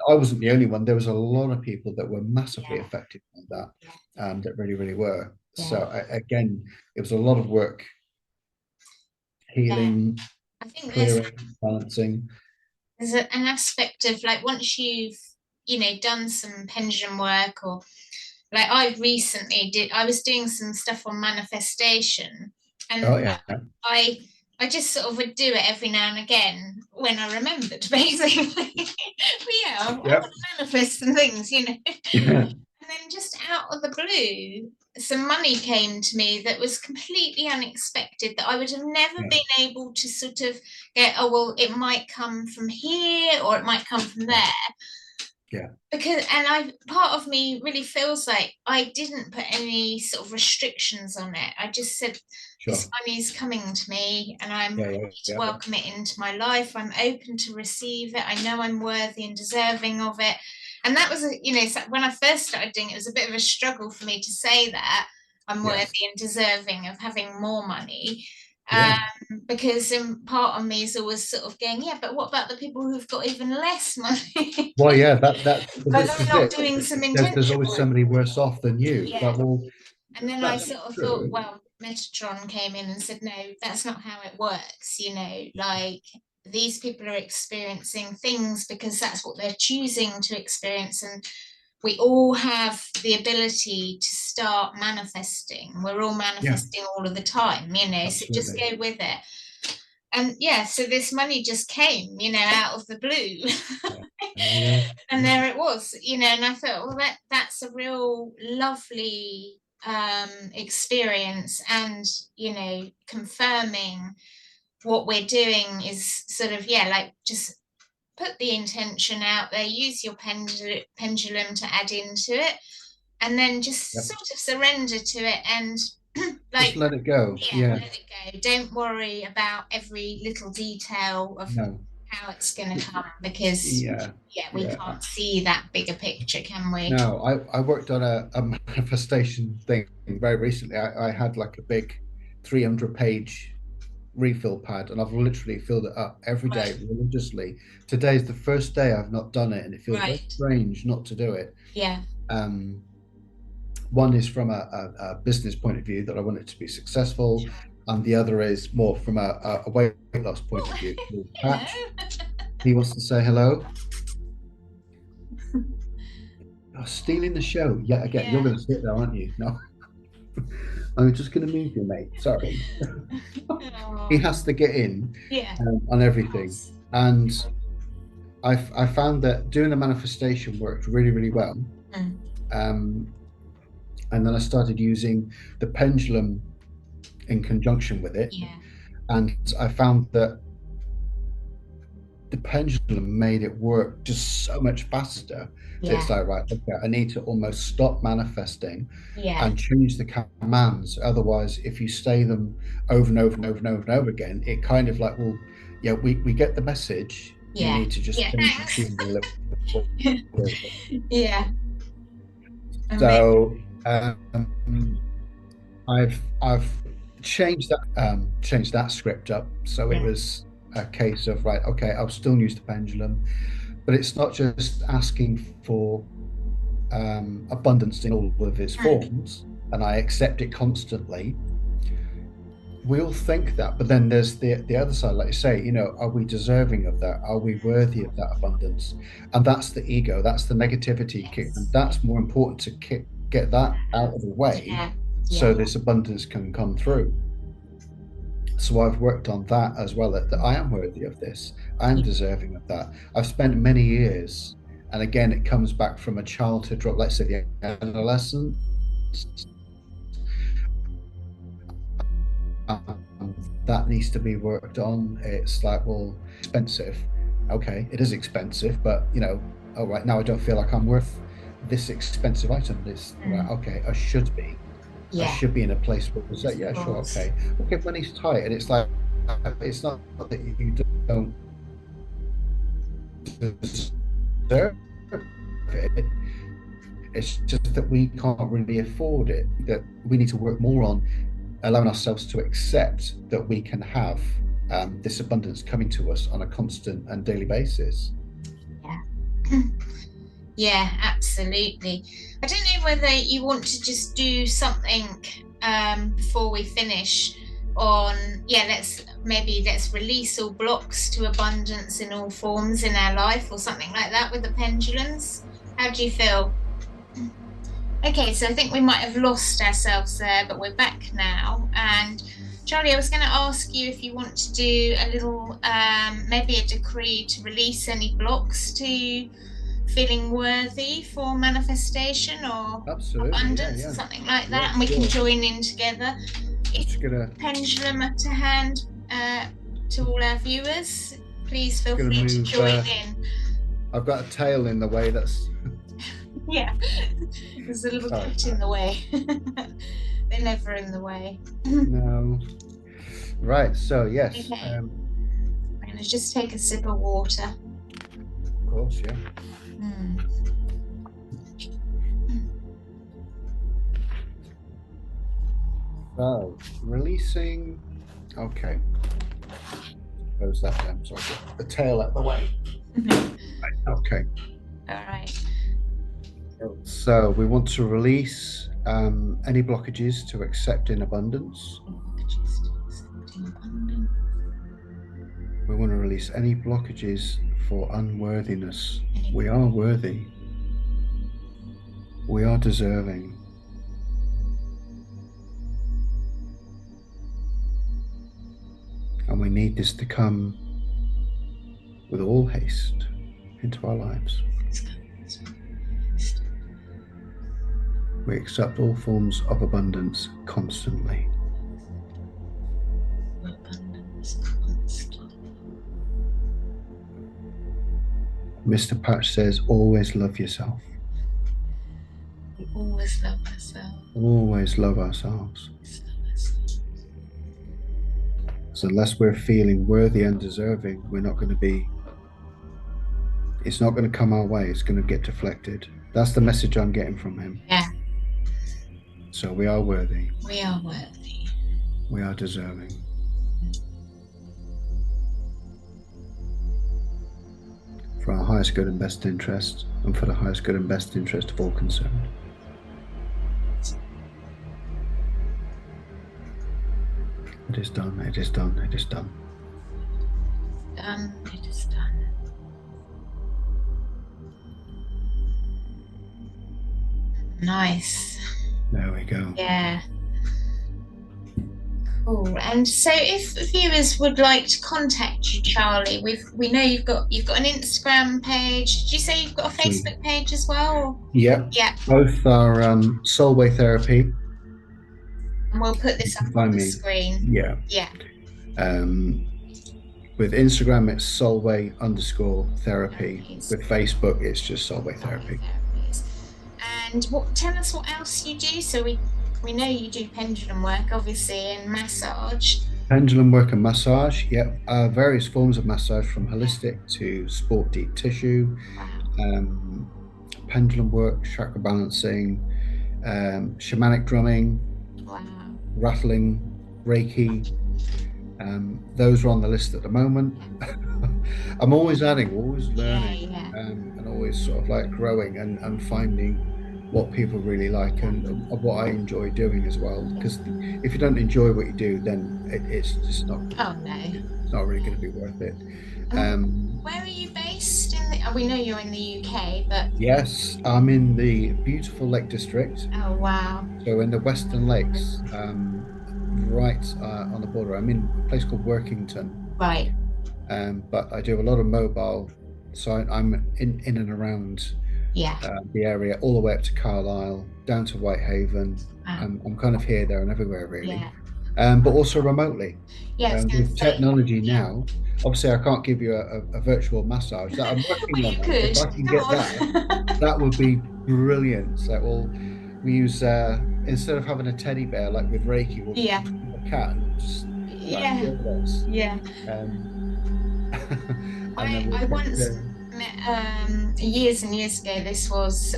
[SPEAKER 3] I wasn't the only one. There was a lot of people that were massively
[SPEAKER 2] Yeah.
[SPEAKER 3] affected by that,
[SPEAKER 2] Yeah.
[SPEAKER 3] that really, really were.
[SPEAKER 2] Yeah.
[SPEAKER 3] So again, it was a lot of work, healing,
[SPEAKER 2] I think
[SPEAKER 3] clearing, balancing.
[SPEAKER 2] there's an aspect of like once you've done some pendulum work, or like I was doing some stuff on manifestation,
[SPEAKER 3] Oh
[SPEAKER 2] and
[SPEAKER 3] yeah,
[SPEAKER 2] I just sort of would do it every now and again when I remembered, basically. But yeah, I want to manifest some things,
[SPEAKER 3] yeah,
[SPEAKER 2] And then just out of the blue, some money came to me that was completely unexpected, that I would have never been able to sort of get, oh, well, it might come from here or it might come from there.
[SPEAKER 3] yeah.
[SPEAKER 2] Because, part of me really feels like I didn't put any sort of restrictions on it. I just said, this money is coming to me and I'm ready to welcome it into my life. I'm open to receive it. I know I'm worthy and deserving of it. And that was, when I first started doing it, it was a bit of a struggle for me to say that I'm worthy and deserving of having more money. Because part of me is always sort of going, yeah, but what about the people who've got even less money?
[SPEAKER 3] Well, yeah, but this
[SPEAKER 2] they're
[SPEAKER 3] is
[SPEAKER 2] not
[SPEAKER 3] it.
[SPEAKER 2] doing some
[SPEAKER 3] There's
[SPEAKER 2] intentional
[SPEAKER 3] always
[SPEAKER 2] work.
[SPEAKER 3] somebody worse off than you.
[SPEAKER 2] Yeah.
[SPEAKER 3] But well,
[SPEAKER 2] And then I
[SPEAKER 3] that's
[SPEAKER 2] sort of
[SPEAKER 3] true.
[SPEAKER 2] thought, well, Metatron came in and said, no, that's not how it works. Like these people are experiencing things because that's what they're choosing to experience. And we all have the ability to start manifesting. We're all manifesting all of the time, so just go with it. And so this money just came, out of the blue. And there it was, and I thought, well, that's a real lovely experience, and confirming what we're doing is sort of like just put the intention out there, use your pendulum to add into it, and then just sort of surrender to it and
[SPEAKER 3] just let it go.
[SPEAKER 2] let it go. Don't worry about every little detail of how it's going to come, because we can't see that bigger picture, can we?
[SPEAKER 3] No, I worked on a manifestation thing very recently. I had like a big 300-page refill pad, and I've literally filled it up every day religiously. Today's the first day I've not done it, and it feels very strange not to do it. One is from a business point of view, that I want it to be successful, and the other is more from a weight loss point of view. Pat, he wants to say hello. Oh, stealing the show yet again. You're going to sit there, aren't you? No. I'm just going to move you, mate. Sorry. He has to get in on everything. And I found that doing the manifestation worked really, really well. And then I started using the pendulum in conjunction with it. And I found that the pendulum made it work just so much faster. It's like, right, okay, I need to almost stop manifesting and change the commands. Otherwise, if you stay them over and over and over and over and over again, it kind of like, well, we get the message. You need to just change the tune a little. So I've changed that script up. So it was a case of, right, okay, I'll still use the pendulum, but it's not just asking for abundance in all of its forms, and I accept it constantly. We all think that, but then there's the other side, like you say, are we deserving of that? Are we worthy of that abundance? And that's the ego, that's the negativity kick, and that's more important to get that out of the way, so this abundance can come through. So I've worked on that as well, that I am worthy of this, I am deserving of that. I've spent many years, and again, it comes back from a childhood, let's say the adolescent. That needs to be worked on. It's like, well, expensive. Okay, it is expensive, but all right, now I don't feel like I'm worth this expensive item. This right, okay, I should be. I should be in a place where it's like, yeah, sure, okay, money's tight, and it's like, it's not that you don't deserve it. It's just that we can't really afford it, that we need to work more on allowing ourselves to accept that we can have this abundance coming to us on a constant and daily basis.
[SPEAKER 2] Yeah. Yeah, absolutely. I don't know whether you want to just do something before we finish on, let's release all blocks to abundance in all forms in our life, or something like that with the pendulums. How do you feel? Okay, so I think we might have lost ourselves there, but we're back now. And Charlie, I was going to ask you if you want to do a little, maybe a decree to release any blocks to feeling worthy for manifestation or
[SPEAKER 3] Absolutely,
[SPEAKER 2] abundance,
[SPEAKER 3] yeah.
[SPEAKER 2] or something like that,
[SPEAKER 3] Yeah,
[SPEAKER 2] and we can
[SPEAKER 3] sure.
[SPEAKER 2] join in together.
[SPEAKER 3] Just gonna
[SPEAKER 2] Pendulum to hand to all our viewers, please feel
[SPEAKER 3] gonna
[SPEAKER 2] free to
[SPEAKER 3] move.
[SPEAKER 2] join in.
[SPEAKER 3] I've got a tail in the way. That's
[SPEAKER 2] Yeah, there's a little cat in the way. They're never in the way.
[SPEAKER 3] no. Right. So yes.
[SPEAKER 2] Okay. I'm going to just take a sip of water.
[SPEAKER 3] Of course, yeah. So releasing. Okay. Close that down so I get the tail out the way. Right, okay.
[SPEAKER 2] All right.
[SPEAKER 3] So we want to release any blockages to accepting abundance. We want to release any blockages for unworthiness. We are worthy. We are deserving. And we need this to come with all haste into our lives. We accept all forms of abundance constantly. Mr. Patch says, always love yourself.
[SPEAKER 2] We always love ourselves.
[SPEAKER 3] Always love ourselves. So unless we're feeling worthy and deserving, we're not going to be, it's not going to come our way. It's going to get deflected. That's the message I'm getting from him.
[SPEAKER 2] Yeah.
[SPEAKER 3] So we are worthy.
[SPEAKER 2] We are worthy.
[SPEAKER 3] We are deserving. For our highest good and best interest, and for the highest good and best interest of all concerned. It is done, it is done, it is done.
[SPEAKER 2] Done, it is done. Nice.
[SPEAKER 3] There we go.
[SPEAKER 2] Yeah. Cool. And so if viewers would like to contact you, Charlie, we know you've got an Instagram page. Did you say you've got a Facebook page as well?
[SPEAKER 3] Yeah.
[SPEAKER 2] Yeah.
[SPEAKER 3] Both are Soulway Therapy.
[SPEAKER 2] And we'll put this up on the screen.
[SPEAKER 3] Yeah.
[SPEAKER 2] Yeah.
[SPEAKER 3] With Instagram, it's Soulway_therapy. With Facebook, it's just Soulway Therapy.
[SPEAKER 2] And tell us what else you do. So we know you do pendulum work, obviously, and massage.
[SPEAKER 3] Pendulum work and massage, yeah. Various forms of massage, from holistic to sport deep tissue.
[SPEAKER 2] Wow.
[SPEAKER 3] Pendulum work, chakra balancing, shamanic drumming.
[SPEAKER 2] Wow.
[SPEAKER 3] Rattling, Reiki. Those are on the list at the moment. I'm always adding, always learning, and always sort of like growing and finding what people really like and what I enjoy doing as well. Because if you don't enjoy what you do, then it's just not.
[SPEAKER 2] Oh no.
[SPEAKER 3] It's not really going to be worth it.
[SPEAKER 2] Where are you based? We know you're in the UK, but
[SPEAKER 3] yes, I'm in the beautiful Lake District.
[SPEAKER 2] Oh wow.
[SPEAKER 3] So in the Western Lakes, right on the border. I'm in a place called Workington.
[SPEAKER 2] Right.
[SPEAKER 3] But I do a lot of mobile, so I'm in and around the area, all the way up to Carlisle, down to Whitehaven. I'm kind of here, there, and everywhere, really.
[SPEAKER 2] Yeah.
[SPEAKER 3] But also remotely. With technology now, obviously I can't give you a virtual massage. That I'm working on. If I can get that would be brilliant. So we use instead of having a teddy bear like with Reiki, we'll have a cat and just
[SPEAKER 2] I once met years and years ago. This was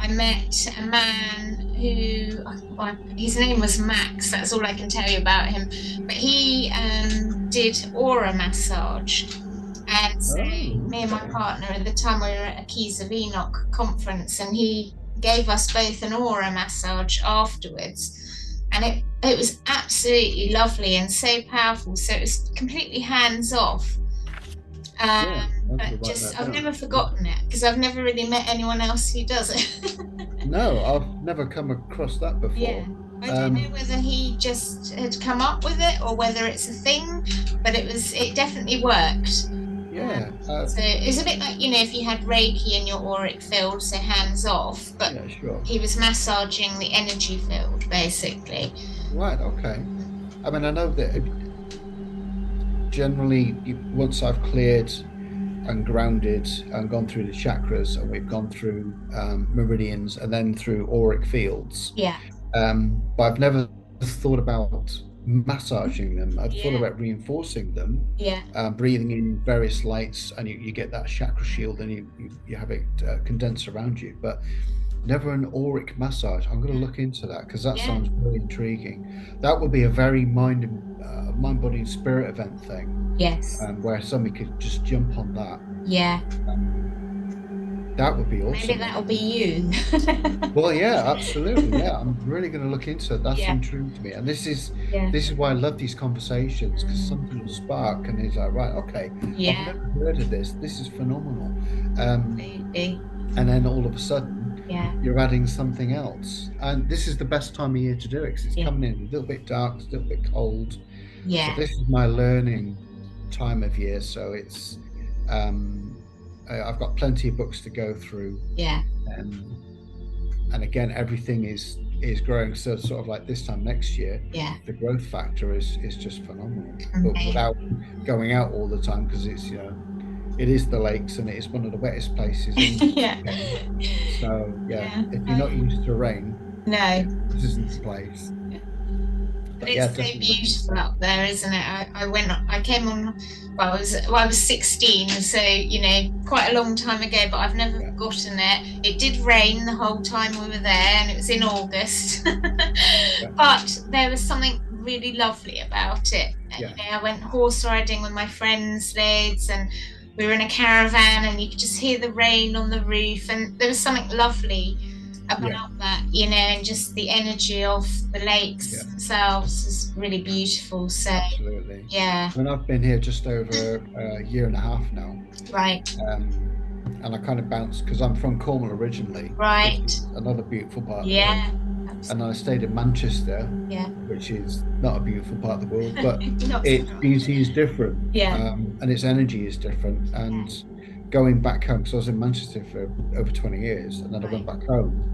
[SPEAKER 2] I met a man who, well, his name was Max, that's all I can tell you about him, but he did aura massage. And so me and my partner at the time, we were at a Keys of Enoch conference, and he gave us both an aura massage afterwards. And it was absolutely lovely and so powerful. So it was completely hands off. But just, I've never forgotten it because I've never really met anyone else who does it.
[SPEAKER 3] No, I've never come across that before.
[SPEAKER 2] Yeah. I don't know whether he just had come up with it or whether it's a thing, but it definitely worked.
[SPEAKER 3] Yeah.
[SPEAKER 2] So it was a bit like, if you had Reiki in your auric field, so hands off, but
[SPEAKER 3] yeah, sure.
[SPEAKER 2] he was massaging the energy field, basically.
[SPEAKER 3] Right, okay. I mean, I know that generally, once I've cleared and grounded and gone through the chakras, and we've gone through meridians and then through auric fields.
[SPEAKER 2] Yeah.
[SPEAKER 3] But I've never thought about massaging them. I've thought about reinforcing them.
[SPEAKER 2] Yeah.
[SPEAKER 3] Breathing in various lights, and you get that chakra shield, and you have it condensed around you. But never an auric massage. I'm going to look into that because that sounds really intriguing. That would be a very mind, body, and spirit event thing.
[SPEAKER 2] Yes.
[SPEAKER 3] Where somebody could just jump on that.
[SPEAKER 2] Yeah.
[SPEAKER 3] That would be awesome.
[SPEAKER 2] Maybe that'll be you.
[SPEAKER 3] Well, yeah, absolutely. Yeah, I'm really going to look into it. That's intrigued me, and this is why I love these conversations, because something will spark, and it's like, right, okay, I've never heard of this. This is phenomenal.
[SPEAKER 2] Absolutely.
[SPEAKER 3] And then all of a sudden, you're adding something else, and this is the best time of year to do it because it's coming in a little bit dark, it's a little bit cold.
[SPEAKER 2] Yeah.
[SPEAKER 3] So this is my learning time of year. So it's I've got plenty of books to go through.
[SPEAKER 2] Yeah.
[SPEAKER 3] And again, everything is growing. So sort of like this time next year, the growth factor is just phenomenal. But without going out all the time, because it's it is the lakes and it is one of the wettest places.
[SPEAKER 2] Yeah.
[SPEAKER 3] So if you're not used to rain,
[SPEAKER 2] no,
[SPEAKER 3] this isn't the place.
[SPEAKER 2] But it's so beautiful up there, isn't it? I came on. Well, I was 16, so quite a long time ago. But I've never forgotten it. It did rain the whole time we were there, and it was in August. But there was something really lovely about it. I went horse riding with my friends, Lids, and we were in a caravan, and you could just hear the rain on the roof, and there was something lovely about that, and just the energy of the lakes themselves is really beautiful. So
[SPEAKER 3] absolutely,
[SPEAKER 2] I
[SPEAKER 3] mean, I've been here just over a year and a half now,
[SPEAKER 2] right?
[SPEAKER 3] And I kind of bounced because I'm from Cornwall originally,
[SPEAKER 2] right?
[SPEAKER 3] Another beautiful part of the world. And I stayed in Manchester, which is not a beautiful part of the world, but its beauty is different, and its energy is different. And going back home, because I was in Manchester for over 20 years, and then I went back home.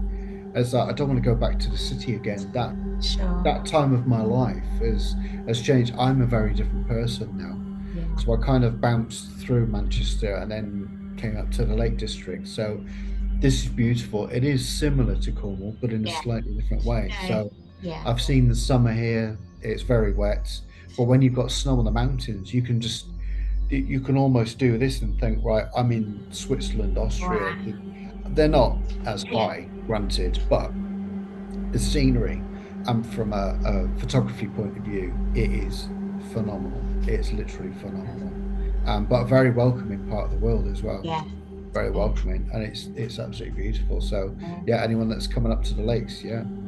[SPEAKER 3] It's like, I don't want to go back to the city again. That time of my life has changed. I'm a very different person now. So I kind of bounced through Manchester and then came up to the Lake District. So this is beautiful. It is similar to Cornwall, but in a slightly different way. So I've seen the summer here. It's very wet, but when you've got snow on the mountains, you can almost do this and think, right, I'm in Switzerland, Austria. They're not as high, granted, but the scenery, and from a photography point of view, it is phenomenal. It's literally phenomenal, but a very welcoming part of the world as well. Very welcoming, and it's absolutely beautiful. So anyone that's coming up to the lakes,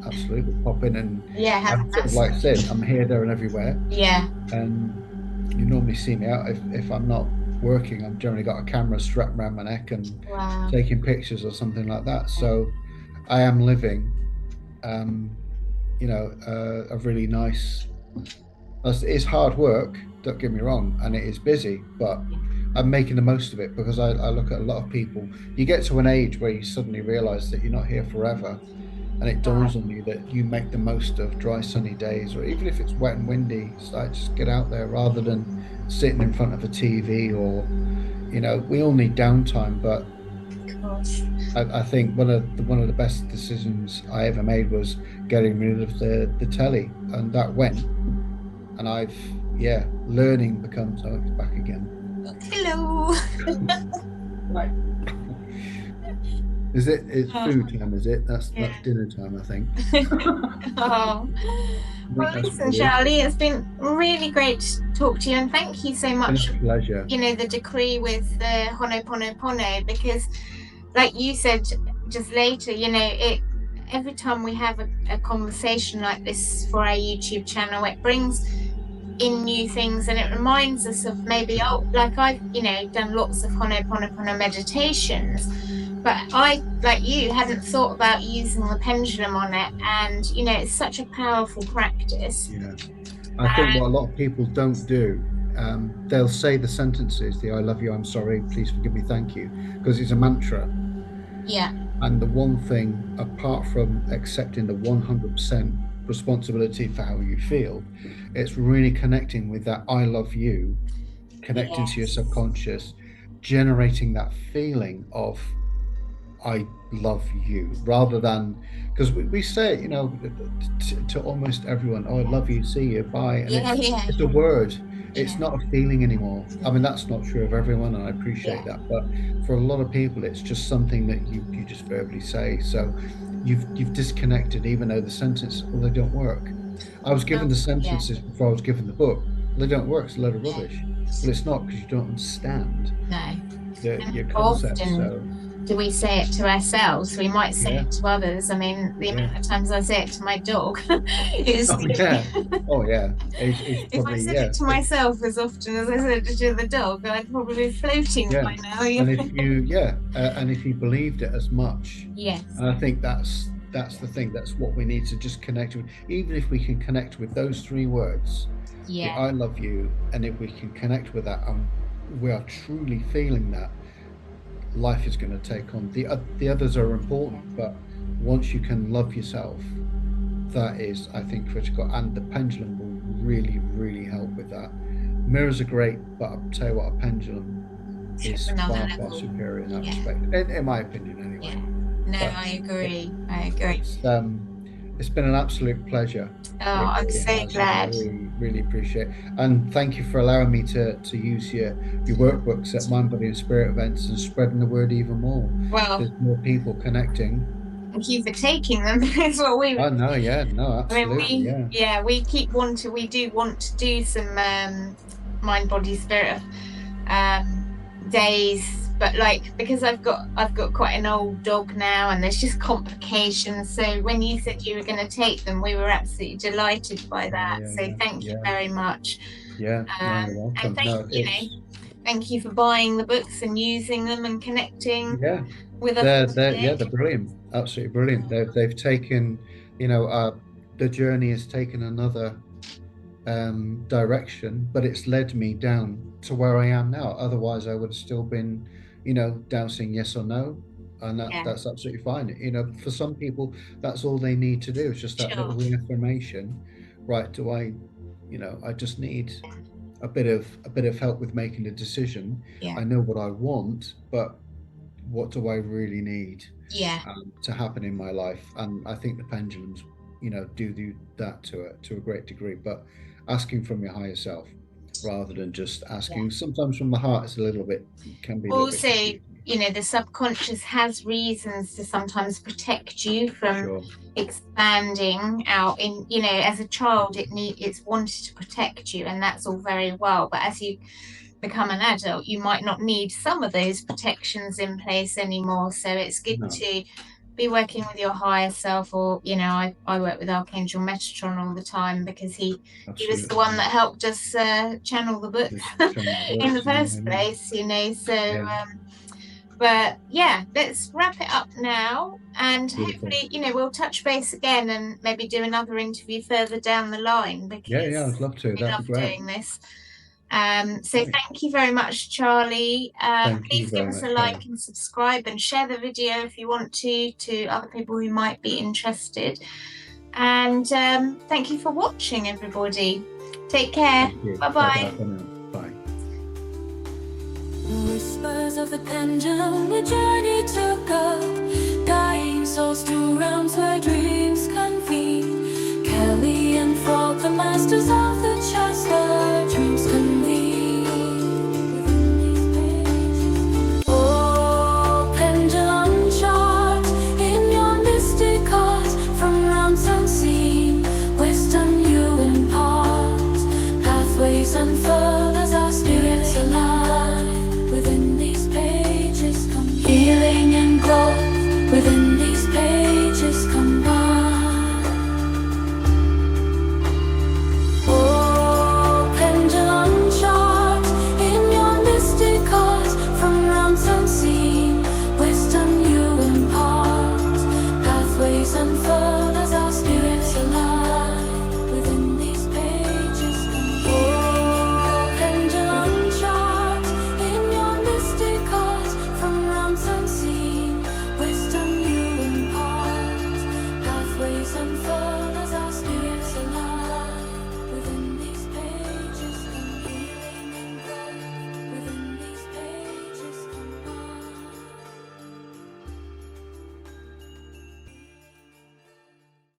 [SPEAKER 3] absolutely pop in and like I said, I'm here, there, and everywhere. And you normally see me out if I'm not working. I've generally got a camera strapped around my neck and taking pictures or something like that. So I am living a really nice, it's hard work, don't get me wrong, and it is busy, but I'm making the most of it, because I look at a lot of people. You get to an age where you suddenly realize that you're not here forever, and it dawns on you that you make the most of dry, sunny days, or even if it's wet and windy, it's like, just get out there rather than sitting in front of a TV. Or we all need downtime, but I think one of the best decisions I ever made was getting rid of the telly, and that went, and I've learning becomes it's back again.
[SPEAKER 2] Hello.
[SPEAKER 3] Right. Is it? It's
[SPEAKER 2] Oh,
[SPEAKER 3] food time, is it? That's
[SPEAKER 2] yeah.
[SPEAKER 3] dinner time, I think.
[SPEAKER 2] Oh.
[SPEAKER 3] I think
[SPEAKER 2] Well,
[SPEAKER 3] that's
[SPEAKER 2] listen,
[SPEAKER 3] what it is.
[SPEAKER 2] Charlie, it's been really great to talk to you, and thank you so
[SPEAKER 3] It's been
[SPEAKER 2] much.
[SPEAKER 3] a pleasure.
[SPEAKER 2] You know, the decree with the Honoponopono, because, like you said just later, you know, it every time we have a conversation like this for our YouTube channel, it brings in new things, and it reminds us of maybe, oh, like I've, you know, done lots of Honoponopono meditations, but I, like you, hadn't thought about using the pendulum on it, and you know, it's such a powerful practice.
[SPEAKER 3] Yeah. I think what a lot of people don't do, they'll say the sentences, the I love you, I'm sorry, please forgive me, thank you, because it's a mantra.
[SPEAKER 2] Yeah,
[SPEAKER 3] And the one thing, apart from accepting the 100% responsibility for how you feel, it's really connecting with that I love you, connecting to your
[SPEAKER 2] yes,
[SPEAKER 3] subconscious, generating that feeling of I love you, rather than, because we say it, you know, to almost everyone, oh, I love you, see you, bye. And
[SPEAKER 2] yeah, yeah,
[SPEAKER 3] it's a word, it's
[SPEAKER 2] yeah,
[SPEAKER 3] not a feeling anymore. I mean, that's not true of everyone, and I appreciate
[SPEAKER 2] yeah.
[SPEAKER 3] that. But for a lot of people, it's just something that you just verbally say. So you've disconnected, even though the sentence, well, they don't work. I was given the
[SPEAKER 2] Yeah,
[SPEAKER 3] sentences before I was given the book. Well, they don't work, it's a load of
[SPEAKER 2] yeah,
[SPEAKER 3] rubbish. Well, it's not, because you don't understand
[SPEAKER 2] no.
[SPEAKER 3] your
[SPEAKER 2] And
[SPEAKER 3] concept. So
[SPEAKER 2] often do we say it to ourselves? We might say
[SPEAKER 3] yeah,
[SPEAKER 2] it to others. I mean, the
[SPEAKER 3] yeah.
[SPEAKER 2] amount of times I say it to my dog is,
[SPEAKER 3] Oh yeah. Oh yeah. It's
[SPEAKER 2] if I
[SPEAKER 3] probably,
[SPEAKER 2] said
[SPEAKER 3] yeah.
[SPEAKER 2] it to myself as often as I said it to the dog, I'd probably be floating
[SPEAKER 3] Yeah.
[SPEAKER 2] by now.
[SPEAKER 3] And if you, yeah, and if you believed it as much,
[SPEAKER 2] Yes.
[SPEAKER 3] and I think that's the thing. That's what we need to just connect with. Even if we can connect with those three words, the
[SPEAKER 2] Yeah.
[SPEAKER 3] I love you, and if we can connect with that, and we are truly feeling that, life is going to take on. The others are important, but once you can love yourself, that is, I think, critical. And the pendulum will really, really help with that. Mirrors are great, but I'll tell you what, a pendulum is
[SPEAKER 2] Another
[SPEAKER 3] far, far
[SPEAKER 2] level.
[SPEAKER 3] superior in that
[SPEAKER 2] Yeah.
[SPEAKER 3] respect, in my opinion,
[SPEAKER 2] Yeah.
[SPEAKER 3] anyway.
[SPEAKER 2] No,
[SPEAKER 3] But
[SPEAKER 2] I agree. I agree.
[SPEAKER 3] it's been an absolute pleasure.
[SPEAKER 2] Oh,
[SPEAKER 3] It
[SPEAKER 2] I'm
[SPEAKER 3] really
[SPEAKER 2] so
[SPEAKER 3] has, and I
[SPEAKER 2] glad.
[SPEAKER 3] really, really appreciate it. And thank you for allowing me to use your workbooks at Mind, Body, and Spirit events, and spreading the word even more.
[SPEAKER 2] Well,
[SPEAKER 3] There's more people connecting.
[SPEAKER 2] thank you for taking them. That's what we
[SPEAKER 3] Oh no, yeah, no,
[SPEAKER 2] I mean,
[SPEAKER 3] absolutely, yeah.
[SPEAKER 2] we do want to do some mind, body, spirit um, days, but like because I've got quite an old dog now, and there's just complications. So when you said you were going to take them, we were absolutely delighted by
[SPEAKER 3] Yeah,
[SPEAKER 2] that.
[SPEAKER 3] yeah,
[SPEAKER 2] So
[SPEAKER 3] yeah,
[SPEAKER 2] thank you
[SPEAKER 3] yeah,
[SPEAKER 2] very much,
[SPEAKER 3] yeah. No, you're
[SPEAKER 2] and
[SPEAKER 3] welcome.
[SPEAKER 2] thank
[SPEAKER 3] No,
[SPEAKER 2] you know
[SPEAKER 3] it's
[SPEAKER 2] thank you for buying the books and using them and connecting
[SPEAKER 3] yeah,
[SPEAKER 2] with us
[SPEAKER 3] yeah,
[SPEAKER 2] today.
[SPEAKER 3] they're brilliant, absolutely brilliant. They've taken, you know, the journey has taken another direction, but it's led me down to where I am now. Otherwise, I would have still been, you know, dousing yes or no, and
[SPEAKER 2] Yeah,
[SPEAKER 3] that's absolutely fine. You know, for some people, that's all they need to do. It's just that little
[SPEAKER 2] sure.
[SPEAKER 3] reaffirmation. Right? Do I, you know, I just need a bit of help with making a decision.
[SPEAKER 2] Yeah,
[SPEAKER 3] I know what I want, but what do I really need
[SPEAKER 2] yeah,
[SPEAKER 3] to happen in my life? And I think the pendulums, you know, do that to a great degree. But asking from your higher self rather than just
[SPEAKER 2] yeah.
[SPEAKER 3] asking. Sometimes from the heart, it's a little bit can be a little bit
[SPEAKER 2] Also,
[SPEAKER 3] confusing.
[SPEAKER 2] you know, the subconscious has reasons to sometimes protect you from
[SPEAKER 3] Sure.
[SPEAKER 2] expanding out in, you know, as a child it's wanted to protect you, and that's all very well, but as you become an adult you might not need some of those protections in place anymore, so it's good
[SPEAKER 3] No,
[SPEAKER 2] to be working with your higher self, or you know, I work with Archangel Metatron all the time because he was the
[SPEAKER 3] absolutely.
[SPEAKER 2] one
[SPEAKER 3] Yeah.
[SPEAKER 2] that helped us channel the books
[SPEAKER 3] Just showing the
[SPEAKER 2] in the
[SPEAKER 3] books. Yeah,
[SPEAKER 2] first
[SPEAKER 3] yeah,
[SPEAKER 2] place, you know, so
[SPEAKER 3] yeah.
[SPEAKER 2] but yeah, let's wrap it up now, and
[SPEAKER 3] Beautiful.
[SPEAKER 2] hopefully, you know, we'll touch base again and maybe do another interview further down the line
[SPEAKER 3] Yeah, yeah.
[SPEAKER 2] because
[SPEAKER 3] I'd love to.
[SPEAKER 2] we
[SPEAKER 3] That'd
[SPEAKER 2] love
[SPEAKER 3] be great.
[SPEAKER 2] doing this. So
[SPEAKER 3] Great.
[SPEAKER 2] thank you very much, Charlie.
[SPEAKER 3] Thank you
[SPEAKER 2] Please give
[SPEAKER 3] very
[SPEAKER 2] us a
[SPEAKER 3] much,
[SPEAKER 2] like
[SPEAKER 3] Kelly.
[SPEAKER 2] and subscribe and share the video if you want to other people who might be interested. And thank you for watching, everybody. Take care.
[SPEAKER 3] Thank you.
[SPEAKER 2] Bye
[SPEAKER 3] Bye
[SPEAKER 2] bye.
[SPEAKER 3] bye for now. Bye.
[SPEAKER 4] Whispers of the pendulum, a journey to go, guiding souls to realms where dreams convene. Kelly and Frog, the masters of